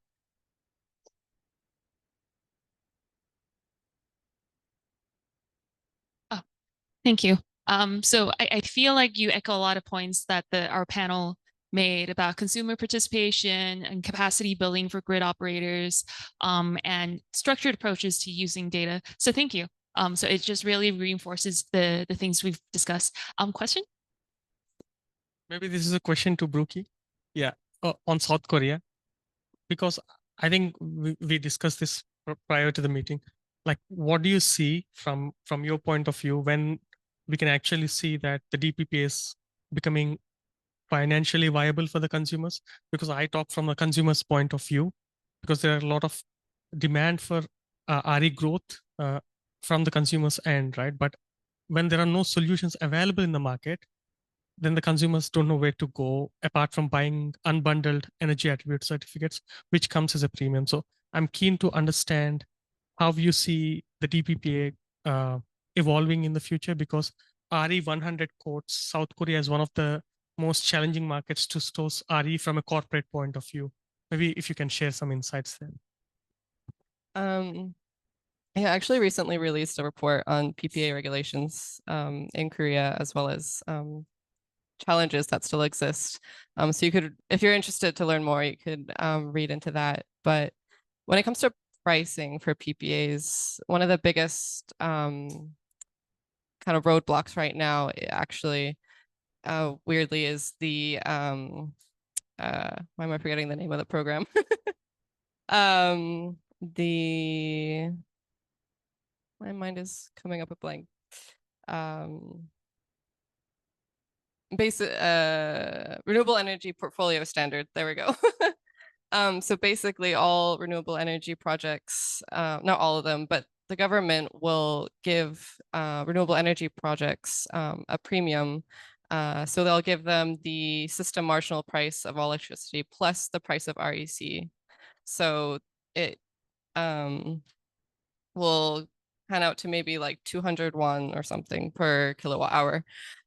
Thank you. So I feel like you echo a lot of points that our panel made about consumer participation and capacity building for grid operators, and structured approaches to using data. So thank you. So it just really reinforces the things we've discussed. Question? Maybe this is a question to Brookie. Yeah, on South Korea, because I think we discussed this prior to the meeting. Like, what do you see from your point of view when we can actually see that the DPP is becoming financially viable for the consumers? Because I talk from a consumer's point of view, because there are a lot of demand for RE growth from the consumer's end, right? But when there are no solutions available in the market, then the consumers don't know where to go apart from buying unbundled energy attribute certificates, which comes as a premium. So I'm keen to understand how you see the DPPA evolving in the future, because RE 100 quotes South Korea is one of the most challenging markets to source RE from a corporate point of view. Maybe if you can share some insights there. I actually recently released a report on PPA regulations in Korea, as well as challenges that still exist. So you could, if you're interested to learn more, you could read into that. But when it comes to pricing for PPAs, one of the biggest kind of roadblocks right now, actually, weirdly, is the why am I forgetting the name of the program? My mind is coming up with blank. Renewable energy portfolio standard. There we go. So basically all renewable energy projects, not all of them, but the government will give renewable energy projects a premium. So they'll give them the system marginal price of electricity plus the price of REC. So it will pan out to maybe like 200 won or something per kilowatt hour.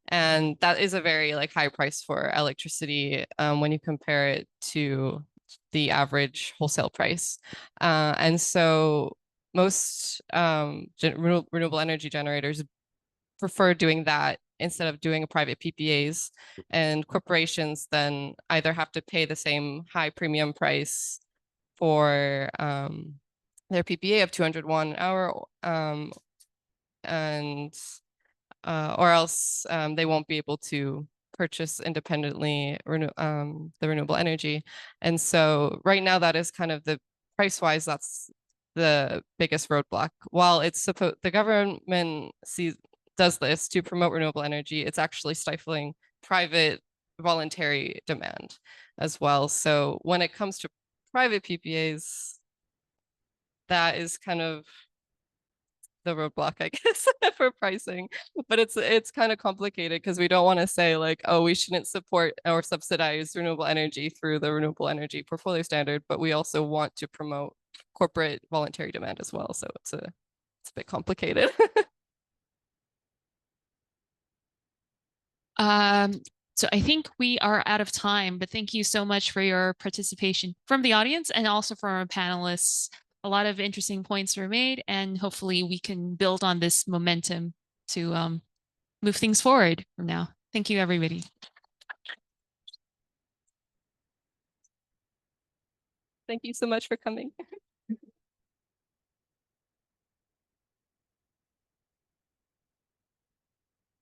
And that is a very high price for electricity when you compare it to the average wholesale price. And so most renewable energy generators prefer doing that instead of doing a private PPAs. And corporations then either have to pay the same high premium price for their PPA of 200 won an hour, or else they won't be able to purchase independently the renewable energy. And so right now that is kind of the price-wise, that's the biggest roadblock. While it's the government does this to promote renewable energy, it's actually stifling private voluntary demand as well. So when it comes to private PPAs, that is kind of the roadblock, I guess, for pricing. But it's kind of complicated because we don't want to say oh, we shouldn't support or subsidize renewable energy through the renewable energy portfolio standard, but we also want to promote corporate voluntary demand as well. So it's a bit complicated. So I think we are out of time, but thank you so much for your participation from the audience and also from our panelists. a lot of interesting points were made, and hopefully we can build on this momentum to move things forward from now. Thank you, everybody. Thank you so much for coming.